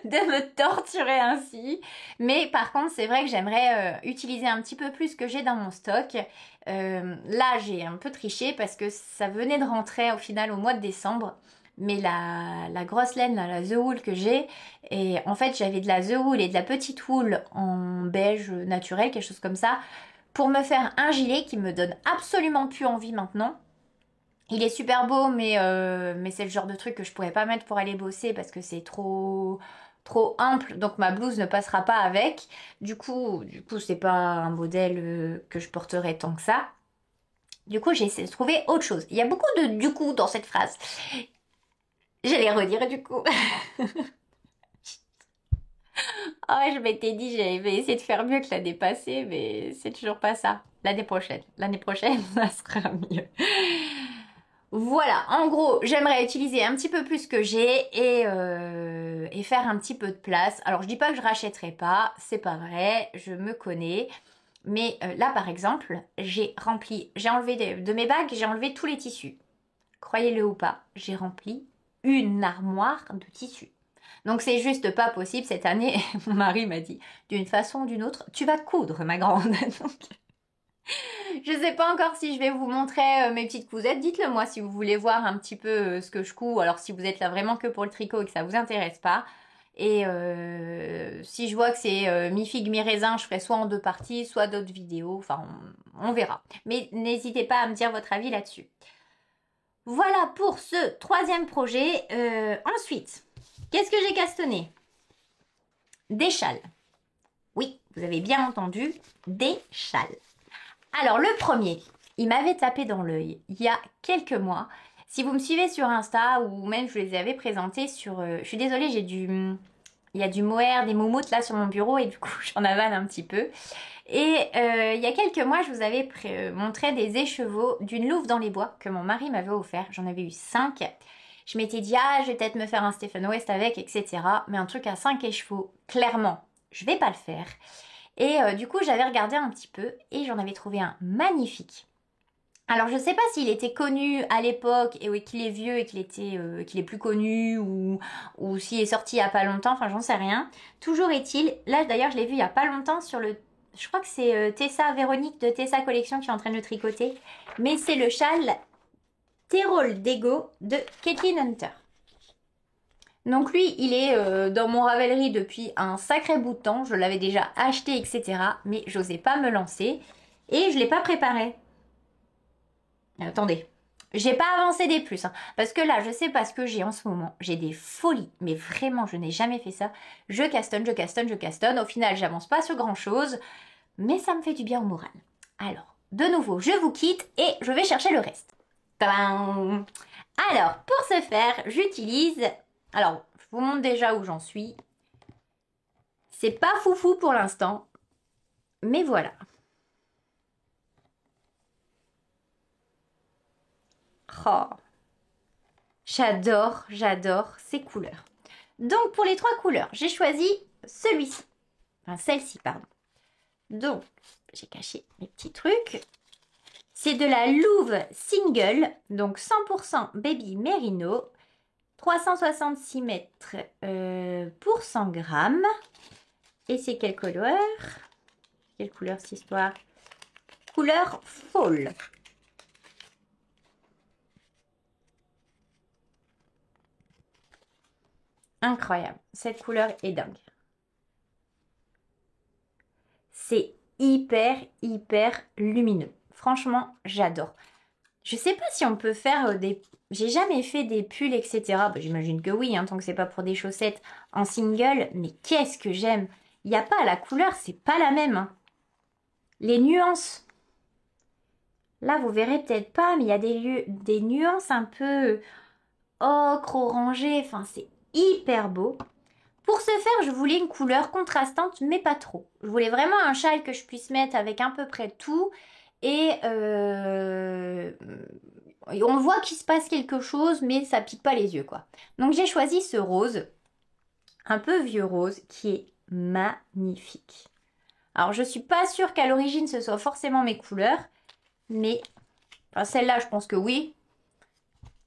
Speaker 1: me torturer ainsi. Mais par contre, c'est vrai que j'aimerais utiliser un petit peu plus ce que j'ai dans mon stock. Là, j'ai un peu triché parce que ça venait de rentrer au final au mois de décembre. Mais la grosse laine, la The Wool que j'ai, et en fait j'avais de la The Wool et de la petite wool en beige naturel, quelque chose comme ça, pour me faire un gilet qui me donne absolument plus envie maintenant. Il est super beau, mais c'est le genre de truc que je pourrais pas mettre pour aller bosser parce que c'est trop ample, donc ma blouse ne passera pas avec. Du coup c'est pas un modèle que je porterai tant que ça. Du coup, j'ai essayé de trouver autre chose. Il y a beaucoup de du coup dans cette phrase. J'allais redire du coup. Oh, je m'étais dit, j'avais essayé de faire mieux que l'année passée, mais c'est toujours pas ça. L'année prochaine, ça sera mieux. Voilà, en gros, j'aimerais utiliser un petit peu plus ce que j'ai et faire un petit peu de place. Alors, je dis pas que je rachèterai pas, c'est pas vrai, je me connais. Mais là, par exemple, j'ai enlevé de mes bagues, j'ai enlevé tous les tissus. Croyez-le ou pas, j'ai rempli une armoire de tissus. Donc c'est juste pas possible. Cette année, mon mari m'a dit, d'une façon ou d'une autre, tu vas coudre, ma grande. Donc, je sais pas encore si je vais vous montrer mes petites cousettes. Dites-le moi si vous voulez voir un petit peu ce que je couds. Alors si vous êtes là vraiment que pour le tricot et que ça vous intéresse pas. Et si je vois que c'est mi-figue, mi-raisin, je ferai soit en 2 parties, soit d'autres vidéos. Enfin, on verra. Mais n'hésitez pas à me dire votre avis là-dessus. Voilà pour ce 3e projet. Ensuite, qu'est-ce que j'ai castonné? Des châles. Oui, vous avez bien entendu, des châles. Alors, le premier, il m'avait tapé dans l'œil il y a quelques mois. Si vous me suivez sur Insta ou même je les avais présentés sur... je suis désolée, il Il y a du mohair, des moumoutes là sur mon bureau et du coup j'en avale un petit peu. Et il y a quelques mois, je vous avais montré des écheveaux d'une louve dans les bois que mon mari m'avait offert. J'en avais eu 5. Je m'étais dit, ah, je vais peut-être me faire un Stephen West avec, etc. Mais un truc à 5 écheveaux, clairement, je vais pas le faire. Et du coup, j'avais regardé un petit peu et j'en avais trouvé un magnifique. Alors, je ne sais pas s'il était connu à l'époque et qu'il est vieux et qu'il est plus connu ou s'il est sorti il n'y a pas longtemps, enfin, j'en sais rien. Toujours est-il, là d'ailleurs, je l'ai vu il n'y a pas longtemps sur le... Je crois que c'est Tessa Véronique de Tessa Collection qui est en train de le tricoter. Mais c'est le châle Tyrol d'Ego de Caitlin Hunter. Donc lui, il est dans mon Ravelry depuis un sacré bout de temps. Je l'avais déjà acheté, etc. Mais j'osais pas me lancer. Et je l'ai pas préparé. Attendez. J'ai pas avancé des plus. Hein, parce que là, je sais pas ce que j'ai en ce moment. J'ai des folies. Mais vraiment, je n'ai jamais fait ça. Je castonne, je castonne, je castonne. Au final, j'avance pas sur grand chose. Mais ça me fait du bien au moral. Alors, de nouveau, je vous quitte et je vais chercher le reste. Tadam! Alors, pour ce faire, j'utilise... Alors, je vous montre déjà où j'en suis. C'est pas foufou pour l'instant, mais voilà. Oh, j'adore ces couleurs. Donc, pour les 3 couleurs, j'ai choisi celui-ci. Enfin, celle-ci, pardon. Donc, j'ai caché mes petits trucs. C'est de la Louve Single, donc 100% Baby Merino. 366 mètres pour 100 grammes. Et c'est quelle couleur? Quelle couleur cette histoire? Couleur Fall. Incroyable. Cette couleur est dingue. C'est hyper lumineux. Franchement, j'adore. Je sais pas si on peut faire des... J'ai jamais fait des pulls, etc. Bah, j'imagine que oui, hein, tant que c'est pas pour des chaussettes en single. Mais qu'est-ce que j'aime! Il n'y a pas la couleur, c'est pas la même. Hein. Les nuances. Là, vous verrez peut-être pas, mais il y a des nuances un peu ocre, orangé. Enfin, c'est hyper beau. Pour ce faire, je voulais une couleur contrastante, mais pas trop. Je voulais vraiment un châle que je puisse mettre avec à peu près tout. Et on voit qu'il se passe quelque chose, mais ça pique pas les yeux, quoi. Donc j'ai choisi ce rose, un peu vieux rose, qui est magnifique. Alors je suis pas sûre qu'à l'origine ce soit forcément mes couleurs, mais enfin, celle-là je pense que oui.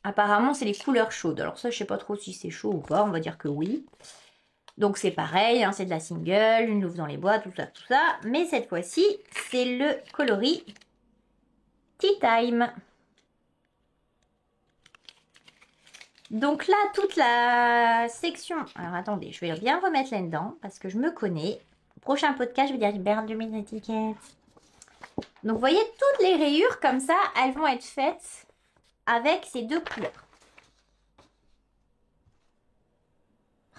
Speaker 1: Apparemment c'est les couleurs chaudes. Alors ça je sais pas trop si c'est chaud ou pas, on va dire que oui. Donc c'est pareil, hein, c'est de la single, une louve dans les bois, tout ça. Mais cette fois-ci, c'est le coloris Tea Time. Donc là, toute la section... Alors attendez, je vais bien remettre là-dedans parce que je me connais. Au prochain podcast, je vais dire Berne 2000 étiquettes. Donc vous voyez, toutes les rayures comme ça, elles vont être faites avec ces 2 couleurs.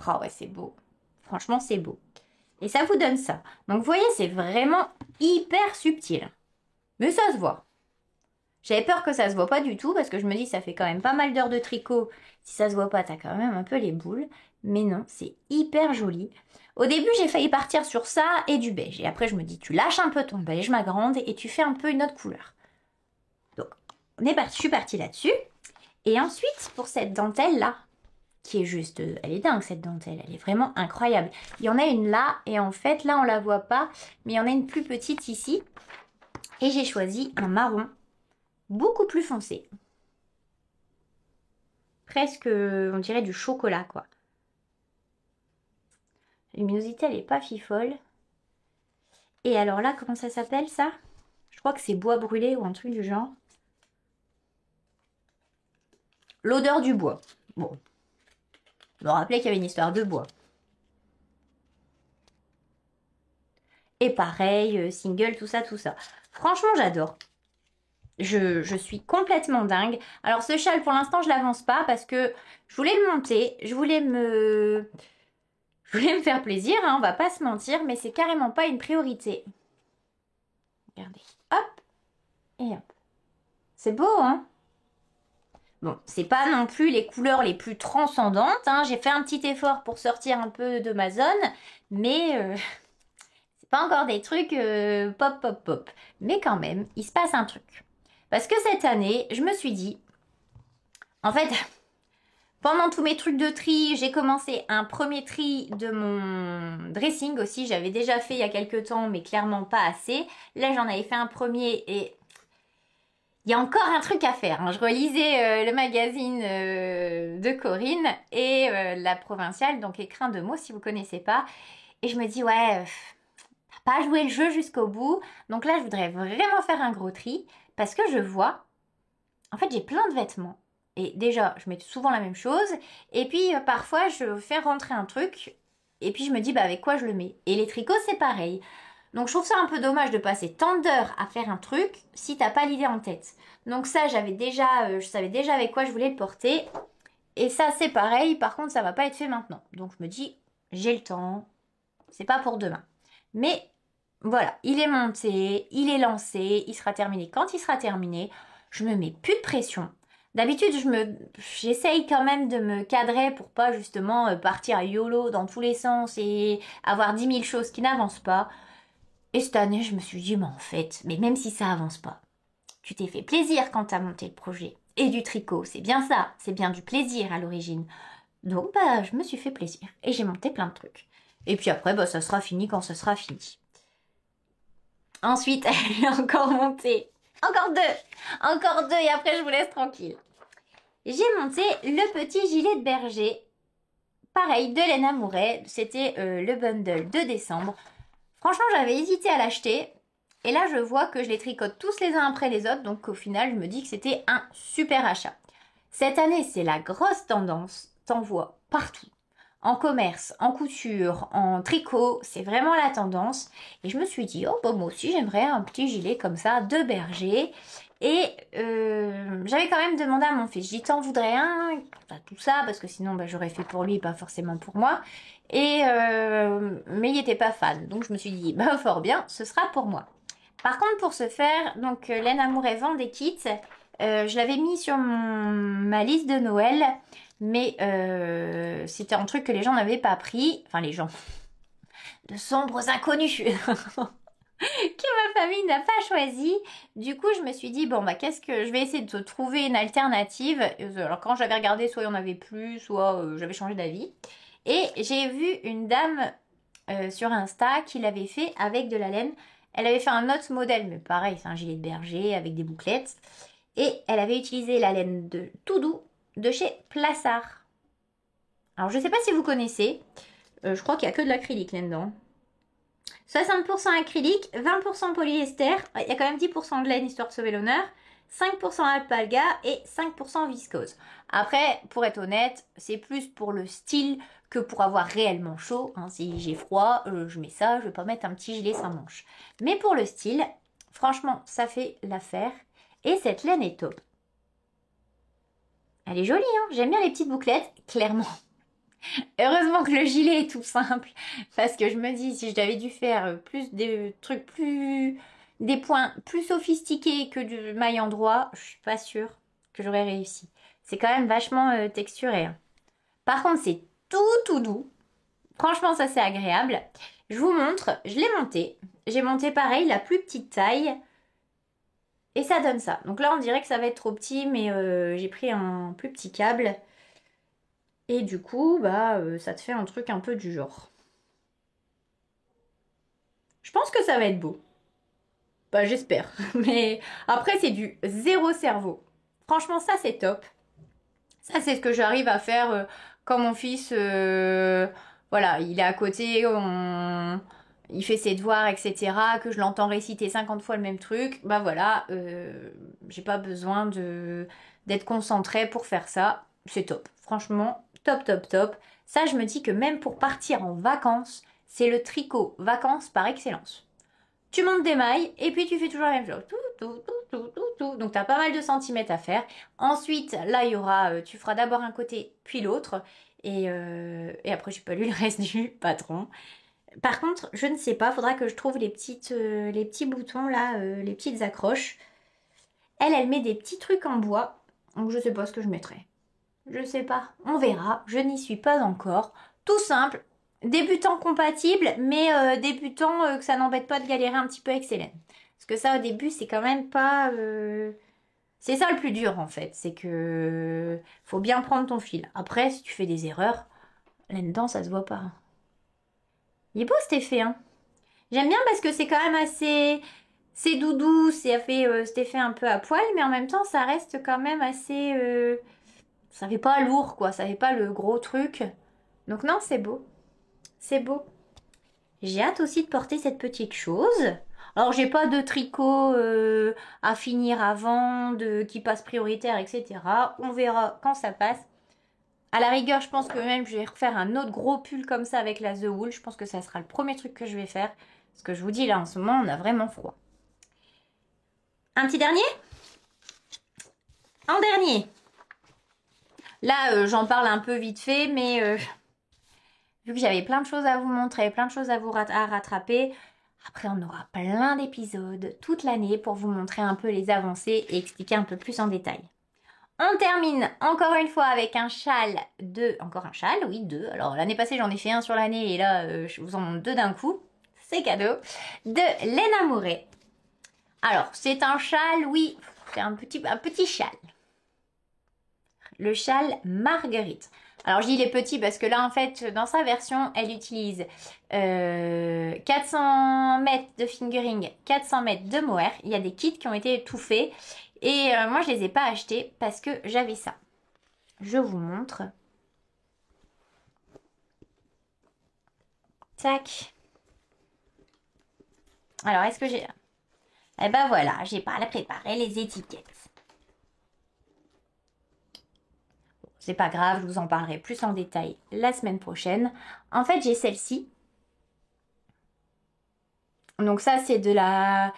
Speaker 1: Oh ouais, c'est beau. Franchement, c'est beau. Et ça vous donne ça. Donc, vous voyez, c'est vraiment hyper subtil. Mais ça se voit. J'avais peur que ça se voit pas du tout parce que je me dis ça fait quand même pas mal d'heures de tricot. Si ça se voit pas, t'as quand même un peu les boules. Mais non, c'est hyper joli. Au début, j'ai failli partir sur ça et du beige. Et après, je me dis, tu lâches un peu ton beige, ma grande, et tu fais un peu une autre couleur. Donc, je suis partie là-dessus. Et ensuite, pour cette dentelle-là, qui est juste... elle est dingue cette dentelle, elle est vraiment incroyable. Il y en a une là, et en fait, là on la voit pas, mais il y en a une plus petite ici. Et j'ai choisi un marron, beaucoup plus foncé. Presque, on dirait du chocolat, quoi. La luminosité, elle est pas fifole. Et alors là, comment ça s'appelle, ça? Je crois que c'est bois brûlé ou un truc du genre. L'odeur du bois. Bon. Je me rappelais qu'il y avait une histoire de bois. Et pareil, single, tout ça. Franchement, j'adore. Je suis complètement dingue. Alors, ce châle, pour l'instant, je l'avance pas parce que je voulais le monter. Je voulais me faire plaisir, hein, on va pas se mentir, mais c'est carrément pas une priorité. Regardez. Hop. Et hop. C'est beau, hein? Bon, c'est pas non plus les couleurs les plus transcendantes, hein. J'ai fait un petit effort pour sortir un peu de ma zone, mais c'est pas encore des trucs pop, pop, pop. Mais quand même, il se passe un truc. Parce que cette année, je me suis dit, en fait, pendant tous mes trucs de tri, j'ai commencé un premier tri de mon dressing aussi. J'avais déjà fait il y a quelques temps, mais clairement pas assez. Là, j'en avais fait un premier et il y a encore un truc à faire, hein. Je relisais le magazine de Corinne et La Provinciale, donc Écrin de mots si vous connaissez pas. Et je me dis, ouais, t'as pas joué le jeu jusqu'au bout. Donc là, je voudrais vraiment faire un gros tri parce que je vois, en fait, j'ai plein de vêtements. Et déjà, je mets souvent la même chose. Et puis, parfois, je fais rentrer un truc. Et puis, je me dis, bah, avec quoi je le mets? Et les tricots, c'est pareil. Donc, je trouve ça un peu dommage de passer tant d'heures à faire un truc si t'as pas l'idée en tête. Donc ça, je savais déjà avec quoi je voulais le porter. Et ça, c'est pareil. Par contre, ça va pas être fait maintenant. Donc, je me dis, j'ai le temps. C'est pas pour demain. Mais voilà, il est monté, il est lancé, il sera terminé quand il sera terminé. Je me mets plus de pression. D'habitude, j'essaye quand même de me cadrer pour pas justement partir à YOLO dans tous les sens et avoir 10 000 choses qui n'avancent pas. Et cette année, je me suis dit, mais en fait, mais même si ça avance pas, tu t'es fait plaisir quand t'as monté le projet. Et du tricot, c'est bien ça, c'est bien du plaisir à l'origine. Donc, bah, je me suis fait plaisir et j'ai monté plein de trucs. Et puis après, bah, ça sera fini quand ça sera fini. Ensuite, elle est encore montée. Encore deux et après je vous laisse tranquille. J'ai monté le petit gilet de berger. Pareil, de Lena Mouret. C'était le bundle de décembre. Franchement, j'avais hésité à l'acheter. Et là, je vois que je les tricote tous les uns après les autres. Donc au final, je me dis que c'était un super achat. Cette année, c'est la grosse tendance. T'en vois partout. En commerce, en couture, en tricot, c'est vraiment la tendance. Et je me suis dit, oh bah moi aussi j'aimerais un petit gilet comme ça, de berger. Et j'avais quand même demandé à mon fils, j'ai dit t'en voudrais un, tout ça, parce que sinon bah, j'aurais fait pour lui, pas forcément pour moi. Et mais il n'était pas fan, donc je me suis dit, bah fort bien, ce sera pour moi. Par contre pour ce faire, donc Laine Amouret vend des kits. Je l'avais mis sur ma liste de Noël. Mais c'était un truc que les gens n'avaient pas pris. Enfin, les gens. De sombres inconnus. Que ma famille n'a pas choisi. Du coup, je me suis dit, bon, bah, qu'est-ce que... Je vais essayer de trouver une alternative. Alors, quand j'avais regardé, soit il n'y en avait plus, soit j'avais changé d'avis. Et j'ai vu une dame sur Insta qui l'avait fait avec de la laine. Elle avait fait un autre modèle, mais pareil, c'est un gilet de berger avec des bouclettes. Et elle avait utilisé la laine de Tout Doux de chez Plassard. Alors, je ne sais pas si vous connaissez. Je crois qu'il n'y a que de l'acrylique là-dedans. 60% acrylique, 20% polyester. Il y a quand même 10% de laine histoire de sauver l'honneur. 5% alpaga et 5% viscose. Après, pour être honnête, c'est plus pour le style que pour avoir réellement chaud. Hein, si j'ai froid, je mets ça. Je ne vais pas mettre un petit gilet sans manche. Mais pour le style, franchement, ça fait l'affaire. Et cette laine est top. Elle est jolie, hein. J'aime bien les petites bouclettes, clairement. Heureusement que le gilet est tout simple, parce que je me dis, si j'avais dû faire plus des trucs des points plus sophistiqués que du maille endroit, je suis pas sûre que j'aurais réussi. C'est quand même vachement texturé, hein. Par contre, c'est tout doux. Franchement, ça c'est agréable. Je vous montre, je l'ai monté. J'ai monté pareil, la plus petite taille. Et ça donne ça. Donc là, on dirait que ça va être trop petit, mais j'ai pris un plus petit câble. Et du coup, bah, ça te fait un truc un peu du genre. Je pense que ça va être beau. Bah, j'espère. Mais après, c'est du zéro cerveau. Franchement, ça, c'est top. Ça, c'est ce que j'arrive à faire quand mon fils, voilà, il est à côté, il fait ses devoirs, etc., que je l'entends réciter 50 fois le même truc, bah voilà, j'ai pas besoin d'être concentrée pour faire ça. C'est top. Franchement, top, top, top. Ça, je me dis que même pour partir en vacances, c'est le tricot vacances par excellence. Tu montes des mailles et puis tu fais toujours la même chose. Tout. Donc tu as pas mal de centimètres à faire. Ensuite, là, il y aura, tu feras d'abord un côté puis l'autre. Et après, j'ai pas lu le reste du patron. Par contre, je ne sais pas, faudra que je trouve les petits boutons là, les petites accroches. Elle met des petits trucs en bois. Donc je sais pas ce que je mettrai. Je sais pas, on verra, je n'y suis pas encore. Tout simple, débutant compatible, mais débutant que ça n'embête pas de galérer un petit peu avec Célène. Parce que ça au début c'est quand même pas... C'est ça le plus dur en fait, c'est que faut bien prendre ton fil. Après si tu fais des erreurs, là-dedans ça se voit pas. Il est beau cet effet, hein. J'aime bien parce que c'est quand même assez... C'est doudou, ça fait cet effet un peu à poil, mais en même temps ça reste quand même assez... Ça fait pas lourd quoi, ça fait pas le gros truc. Donc non, c'est beau. C'est beau. J'ai hâte aussi de porter cette petite chose. Alors j'ai pas de tricot à finir avant, qui passe prioritaire, etc. On verra quand ça passe. À la rigueur, je pense que même je vais refaire un autre gros pull comme ça avec la The Wool. Je pense que ça sera le premier truc que je vais faire. Parce que je vous dis, là en ce moment, on a vraiment froid. Un petit dernier? En dernier. Là, j'en parle un peu vite fait, mais vu que j'avais plein de choses à vous montrer, plein de choses à rattraper, après on aura plein d'épisodes toute l'année pour vous montrer un peu les avancées et expliquer un peu plus en détail. On termine encore une fois avec un châle de... Encore un châle, oui, deux. Alors l'année passée j'en ai fait un sur l'année et là je vous en montre deux d'un coup. C'est cadeau. De Léna Mouret. Alors c'est un châle, oui, c'est un petit châle. Le châle Marguerite. Alors je dis les petits parce que là en fait dans sa version elle utilise 400 mètres de fingering, 400 mètres de mohair. Il y a des kits qui ont été tout faits et moi je les ai pas achetés parce que j'avais ça. Je vous montre. Tac. Alors est-ce que j'ai... Eh ben voilà, j'ai pas préparé les étiquettes. C'est pas grave, je vous en parlerai plus en détail la semaine prochaine. En fait, j'ai celle-ci. Donc ça, c'est de la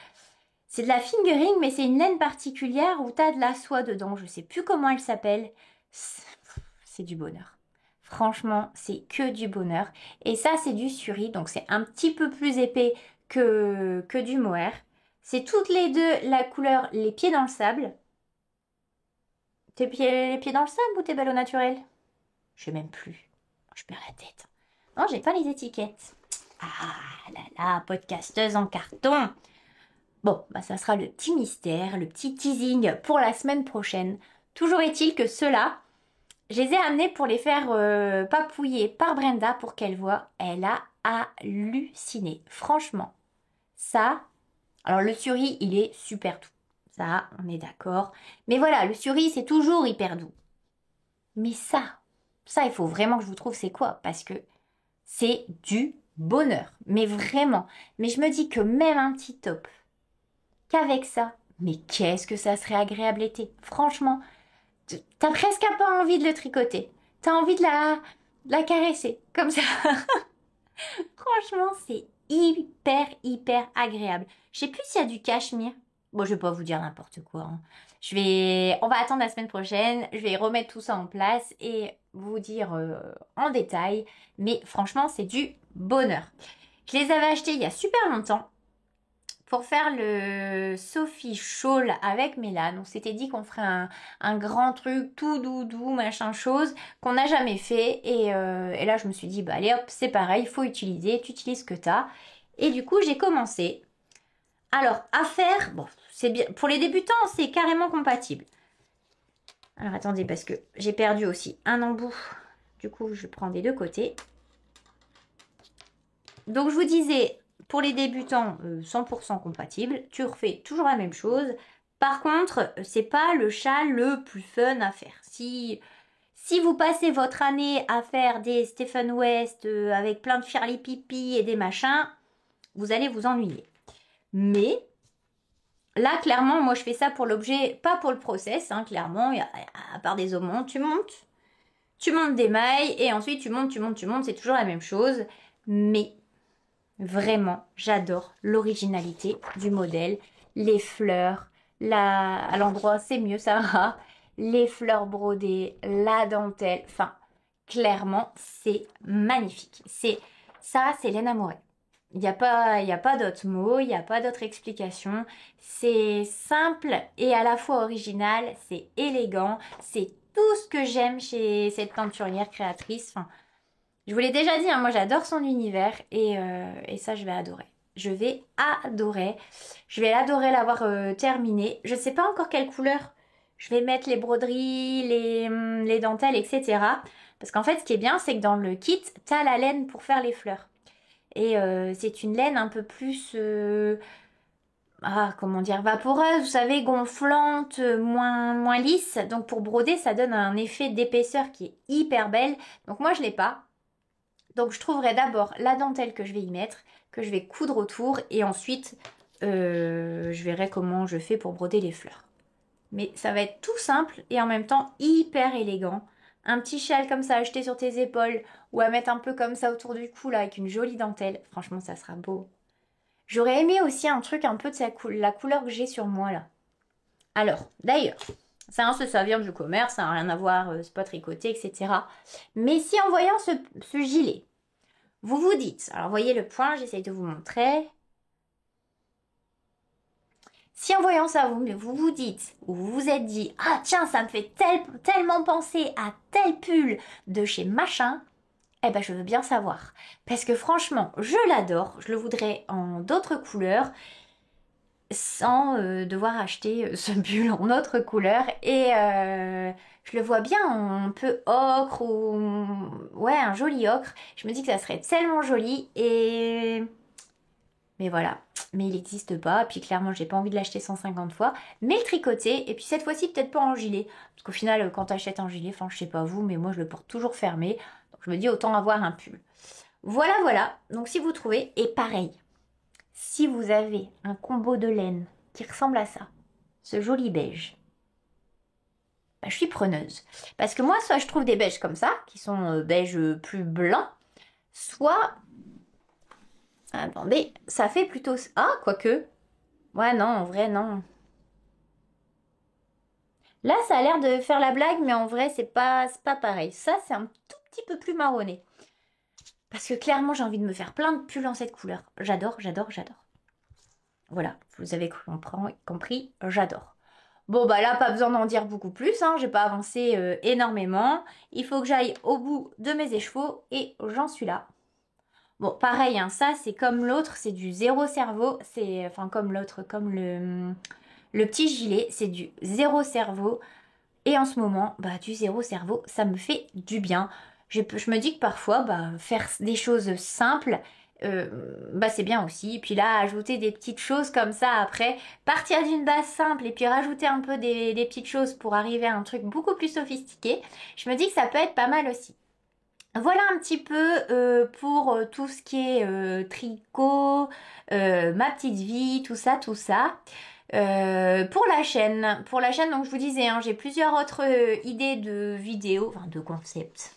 Speaker 1: fingering, mais c'est une laine particulière où tu as de la soie dedans. Je sais plus comment elle s'appelle. C'est du bonheur. Franchement, c'est que du bonheur. Et ça, c'est du suri, donc c'est un petit peu plus épais que du mohair. C'est toutes les deux la couleur les pieds dans le sable. Les pieds dans le sable ou tes belles au naturel? Je sais même plus. Je perds la tête. Non, j'ai pas les étiquettes. Ah là là, podcasteuse en carton. Bon, bah ça sera le petit mystère, le petit teasing pour la semaine prochaine. Toujours est-il que ceux-là, je les ai amenés pour les faire papouiller par Brenda pour qu'elle voit. Elle a halluciné. Franchement, ça... Alors le suri, il est super doux. Ça, on est d'accord. Mais voilà, le suri, c'est toujours hyper doux. Mais ça, il faut vraiment que je vous trouve c'est quoi. Parce que c'est du bonheur. Mais vraiment. Mais je me dis que même un petit top, qu'avec ça, mais qu'est-ce que ça serait agréable l'été. Franchement, t'as presque pas envie de le tricoter. T'as envie de la caresser. Comme ça. Franchement, c'est hyper agréable. Je sais plus s'il y a du cachemire. Bon, je vais pas vous dire n'importe quoi, hein. On va attendre la semaine prochaine. Je vais remettre tout ça en place et vous dire en détail. Mais franchement, c'est du bonheur. Je les avais achetés il y a super longtemps pour faire le Sophie Shawl avec Mélane. On s'était dit qu'on ferait un grand truc tout doudou, machin chose, qu'on n'a jamais fait. Et là, je me suis dit, bah allez hop, c'est pareil, il faut utiliser, tu utilises ce que tu as. Et du coup, j'ai commencé. Alors, à faire, bon, c'est bien. Pour les débutants, c'est carrément compatible. Alors, attendez, parce que j'ai perdu aussi un embout. Du coup, je prends des deux côtés. Donc, je vous disais, pour les débutants, 100% compatible. Tu refais toujours la même chose. Par contre, c'est pas le châle le plus fun à faire. Si vous passez votre année à faire des Stephen West avec plein de firly pipi et des machins, vous allez vous ennuyer. Mais là, clairement, moi, je fais ça pour l'objet, pas pour le process. Hein, clairement, à part des aumônes, tu montes des mailles et ensuite tu montes. C'est toujours la même chose. Mais vraiment, j'adore l'originalité du modèle. Les fleurs, à l'endroit, c'est mieux, ça va. Les fleurs brodées, la dentelle. Enfin, clairement, c'est magnifique. Ça, c'est Léna Mouret. Il y a pas d'autres mots, il n'y a pas d'autre explication. C'est simple et à la fois original, c'est élégant, c'est tout ce que j'aime chez cette peinturière créatrice. Enfin, je vous l'ai déjà dit, hein, moi j'adore son univers et ça je vais adorer. Je vais adorer. Je vais adorer l'avoir terminé. Je ne sais pas encore quelle couleur je vais mettre les broderies, les dentelles, etc. Parce qu'en fait, ce qui est bien, c'est que dans le kit, tu as la laine pour faire les fleurs. Et c'est une laine un peu plus, comment dire, vaporeuse, vous savez, gonflante, moins lisse. Donc pour broder, ça donne un effet d'épaisseur qui est hyper belle. Donc moi, je l'ai pas. Donc je trouverai d'abord la dentelle que je vais y mettre, que je vais coudre autour. Et ensuite, je verrai comment je fais pour broder les fleurs. Mais ça va être tout simple et en même temps hyper élégant. Un petit châle comme ça à jeter sur tes épaules ou à mettre un peu comme ça autour du cou là avec une jolie dentelle. Franchement, ça sera beau. J'aurais aimé aussi un truc un peu de la couleur que j'ai sur moi là. Alors, d'ailleurs, ça vient du commerce, ça n'a rien à voir, c'est pas tricoté, etc. Mais si en voyant ce gilet, vous vous dites, alors voyez le point, j'essaye de vous montrer. Si en voyant ça, vous vous dites, ou vous vous êtes dit, ah tiens, ça me fait tellement penser à tel pull de chez machin, eh ben je veux bien savoir. Parce que franchement, je l'adore, je le voudrais en d'autres couleurs, sans devoir acheter ce pull en autre couleur. Et je le vois bien un peu ocre ou... Ouais, un joli ocre. Je me dis que ça serait tellement joli et... Mais voilà, mais il n'existe pas, puis clairement j'ai pas envie de l'acheter 150 fois, mais le tricoter, et puis cette fois-ci peut-être pas en gilet, parce qu'au final quand t'achètes un gilet, enfin je sais pas vous, mais moi je le porte toujours fermé, donc je me dis autant avoir un pull. Voilà, voilà, donc si vous trouvez, et pareil, si vous avez un combo de laine qui ressemble à ça, ce joli beige, bah, je suis preneuse. Parce que moi, soit je trouve des beiges comme ça, qui sont beige plus blanc, soit... Attendez, ça fait plutôt... Ah, quoique. Ouais, non, en vrai, non. Là, ça a l'air de faire la blague, mais en vrai, c'est pas pareil. Ça, c'est un tout petit peu plus marronné. Parce que clairement, j'ai envie de me faire plein de pulls en cette couleur. J'adore, j'adore, j'adore. Voilà, vous avez compris, j'adore. Bon, bah là, pas besoin d'en dire beaucoup plus, hein, j'ai pas avancé énormément. Il faut que j'aille au bout de mes écheveaux et j'en suis là. Bon, pareil, hein, ça, c'est comme l'autre, c'est du zéro cerveau. C'est, enfin, comme l'autre, comme le petit gilet, c'est du zéro cerveau. Et en ce moment, bah, du zéro cerveau, ça me fait du bien. Je me dis que parfois, bah, faire des choses simples, bah, c'est bien aussi. Et puis là, ajouter des petites choses comme ça après, partir d'une base simple et puis rajouter un peu des petites choses pour arriver à un truc beaucoup plus sophistiqué, je me dis que ça peut être pas mal aussi. Voilà un petit peu pour tout ce qui est tricot, ma petite vie, tout ça, tout ça. Pour la chaîne, donc je vous disais, hein, j'ai plusieurs autres idées de vidéos, enfin de concepts.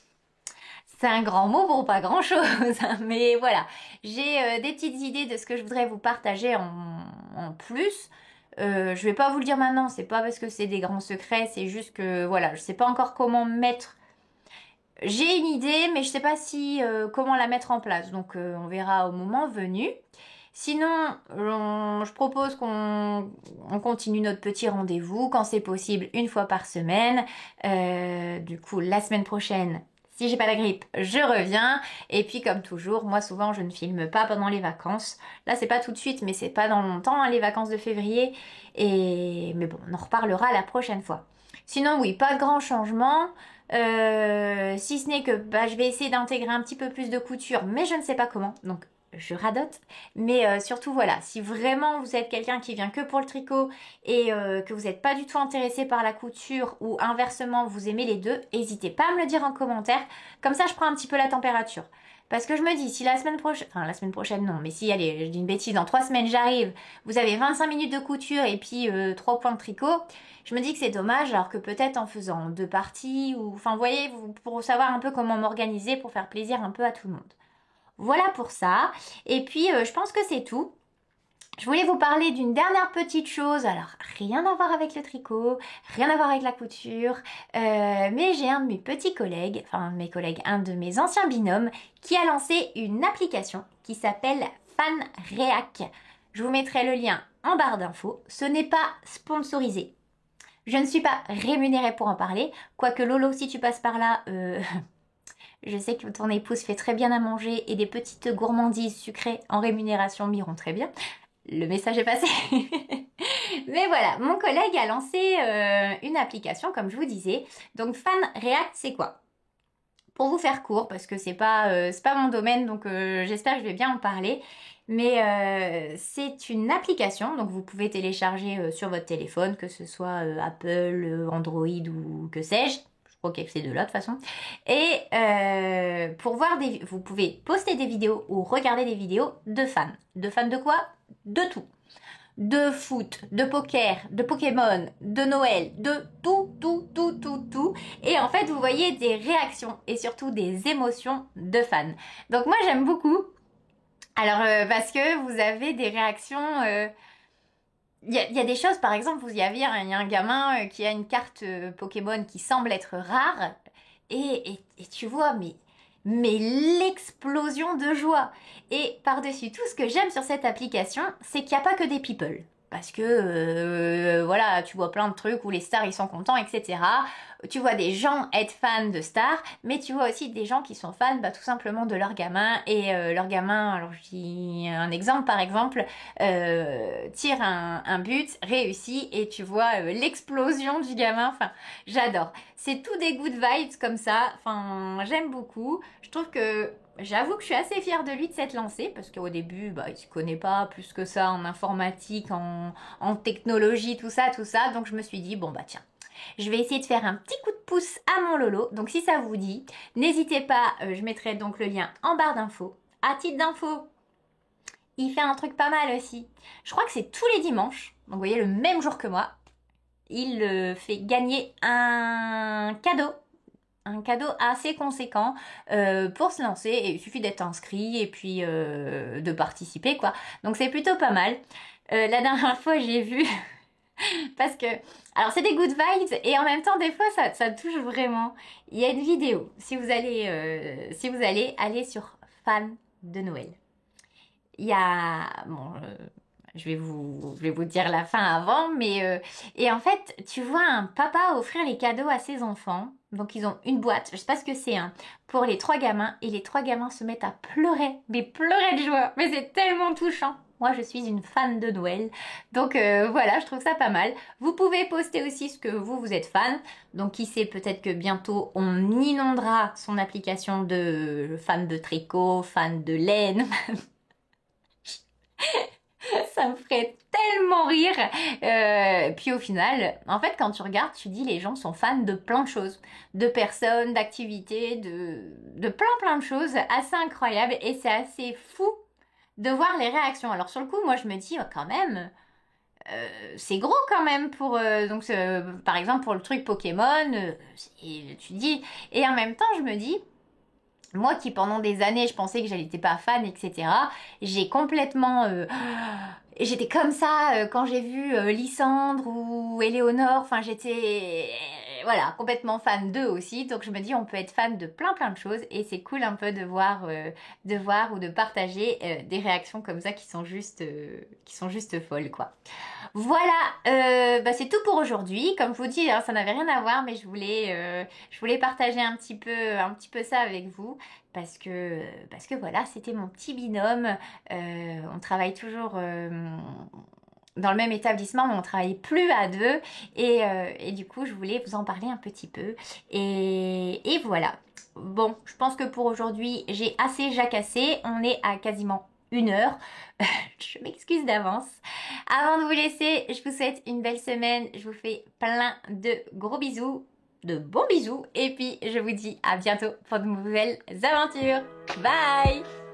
Speaker 1: C'est un grand mot pour pas grand chose, hein, mais voilà. J'ai des petites idées de ce que je voudrais vous partager en plus. Je vais pas vous le dire maintenant, c'est pas parce que c'est des grands secrets, c'est juste que voilà, je sais pas encore comment mettre. J'ai une idée, mais je sais pas si comment la mettre en place, donc on verra au moment venu. Sinon, je propose qu'on continue notre petit rendez-vous quand c'est possible, une fois par semaine. Du coup, la semaine prochaine, si j'ai pas la grippe, je reviens. Et puis, comme toujours, moi souvent, je ne filme pas pendant les vacances. Là, c'est pas tout de suite, mais c'est pas dans longtemps, hein, les vacances de février. Mais bon, on en reparlera la prochaine fois. Sinon, oui, pas de grands changements. Si ce n'est que bah, je vais essayer d'intégrer un petit peu plus de couture, mais je ne sais pas comment. Donc, je radote, mais surtout voilà, si vraiment vous êtes quelqu'un qui vient que pour le tricot et que vous n'êtes pas du tout intéressé par la couture ou inversement vous aimez les deux, n'hésitez pas à me le dire en commentaire, comme ça je prends un petit peu la température. Parce que je me dis, si la semaine prochaine non, mais si, allez, je dis une bêtise, dans 3 semaines j'arrive, vous avez 25 minutes de couture et puis 3 points de tricot, je me dis que c'est dommage, alors que peut-être en faisant 2 parties, ou enfin vous voyez, pour savoir un peu comment m'organiser pour faire plaisir un peu à tout le monde. Voilà pour ça. Et puis, je pense que c'est tout. Je voulais vous parler d'une dernière petite chose. Alors, rien à voir avec le tricot, rien à voir avec la couture. Mais j'ai un de mes petits collègues, enfin un de mes collègues, un de mes anciens binômes, qui a lancé une application qui s'appelle Fan Réac. Je vous mettrai le lien en barre d'infos. Ce n'est pas sponsorisé. Je ne suis pas rémunérée pour en parler. Quoique Lolo, si tu passes par là, je sais que ton épouse fait très bien à manger et des petites gourmandises sucrées en rémunération m'iront très bien. Le message est passé. Mais voilà, mon collègue a lancé une application, comme je vous disais. Donc Fan React, c'est quoi? Pour vous faire court, parce que c'est pas mon domaine, donc j'espère que je vais bien en parler. Mais c'est une application, donc vous pouvez télécharger sur votre téléphone, que ce soit Apple, Android ou que sais-je. Je crois qu'il y a que ces deux-là de toute façon. Et pour voir vous pouvez poster des vidéos ou regarder des vidéos de fans. De fans de quoi? De tout. De foot, de poker, de Pokémon, de Noël, de tout. Et en fait, vous voyez des réactions et surtout des émotions de fans. Donc moi, j'aime beaucoup. Alors, parce que vous avez des réactions... Il y a des choses, par exemple, il y a un gamin qui a une carte Pokémon qui semble être rare. Et tu vois, mais l'explosion de joie. Et par-dessus tout, ce que j'aime sur cette application, c'est qu'il n'y a pas que des people. Parce que, voilà, tu vois plein de trucs où les stars, ils sont contents, etc. Tu vois des gens être fans de stars, mais tu vois aussi des gens qui sont fans, tout simplement de leur gamin. Et leur gamin, alors je dis un exemple, par exemple, tire un but, réussit, et tu vois l'explosion du gamin. Enfin, j'adore. C'est tout des good vibes comme ça. Enfin, j'aime beaucoup. Je trouve que... J'avoue que je suis assez fière de lui de s'être lancé parce qu'au début, il ne connaît pas plus que ça en informatique, en technologie, tout ça. Donc je me suis dit, bon tiens, je vais essayer de faire un petit coup de pouce à mon Lolo. Donc si ça vous dit, n'hésitez pas, je mettrai donc le lien en barre d'infos. À titre d'info, il fait un truc pas mal aussi. Je crois que c'est tous les dimanches, donc vous voyez le même jour que moi. Il fait gagner un cadeau assez conséquent pour se lancer, et il suffit d'être inscrit et puis de participer quoi. Donc c'est plutôt pas mal. La dernière fois j'ai vu parce que alors c'est des good vibes et en même temps des fois ça touche vraiment. Il y a une vidéo, si vous allez aller sur Fan de Noël. Il y a bon je vais vous dire la fin avant, mais et en fait, tu vois un papa offrir les cadeaux à ses enfants. Donc ils ont une boîte, je sais pas ce que c'est, hein, pour les 3 gamins, et les 3 gamins se mettent à pleurer, mais pleurer de joie. Mais c'est tellement touchant. Moi, je suis une fan de Noël. Donc voilà, je trouve ça pas mal. Vous pouvez poster aussi ce que vous êtes fan. Donc qui sait, peut-être que bientôt on inondera son application de fan de tricot, fan de laine. Ça me ferait tellement rire. Puis au final, en fait, quand tu regardes, tu dis les gens sont fans de plein de choses. De personnes, d'activités, de plein de choses assez incroyables. Et c'est assez fou de voir les réactions. Alors sur le coup, moi je me dis quand même, c'est gros quand même pour... par exemple pour le truc Pokémon, tu dis... Et en même temps, je me dis... Moi qui pendant des années je pensais que j'étais pas fan, etc. J'ai complètement... j'étais comme ça quand j'ai vu Lysandre ou Éléonore. Enfin j'étais... voilà, complètement fan d'eux aussi. Donc je me dis on peut être fan de plein de choses. Et c'est cool un peu de voir ou de partager des réactions comme ça qui sont juste folles quoi. Voilà, c'est tout pour aujourd'hui. Comme je vous dis, hein, ça n'avait rien à voir, mais je voulais partager un petit peu ça avec vous parce que voilà, c'était mon petit binôme. On travaille toujours dans le même établissement, mais on travaille plus à deux. Et du coup, je voulais vous en parler un petit peu. Et voilà. Bon, je pense que pour aujourd'hui, j'ai assez jacassé. On est à quasiment 1 heure. Je m'excuse d'avance. Avant de vous laisser, je vous souhaite une belle semaine. Je vous fais plein de gros bisous, de bons bisous. Et puis, je vous dis à bientôt pour de nouvelles aventures. Bye!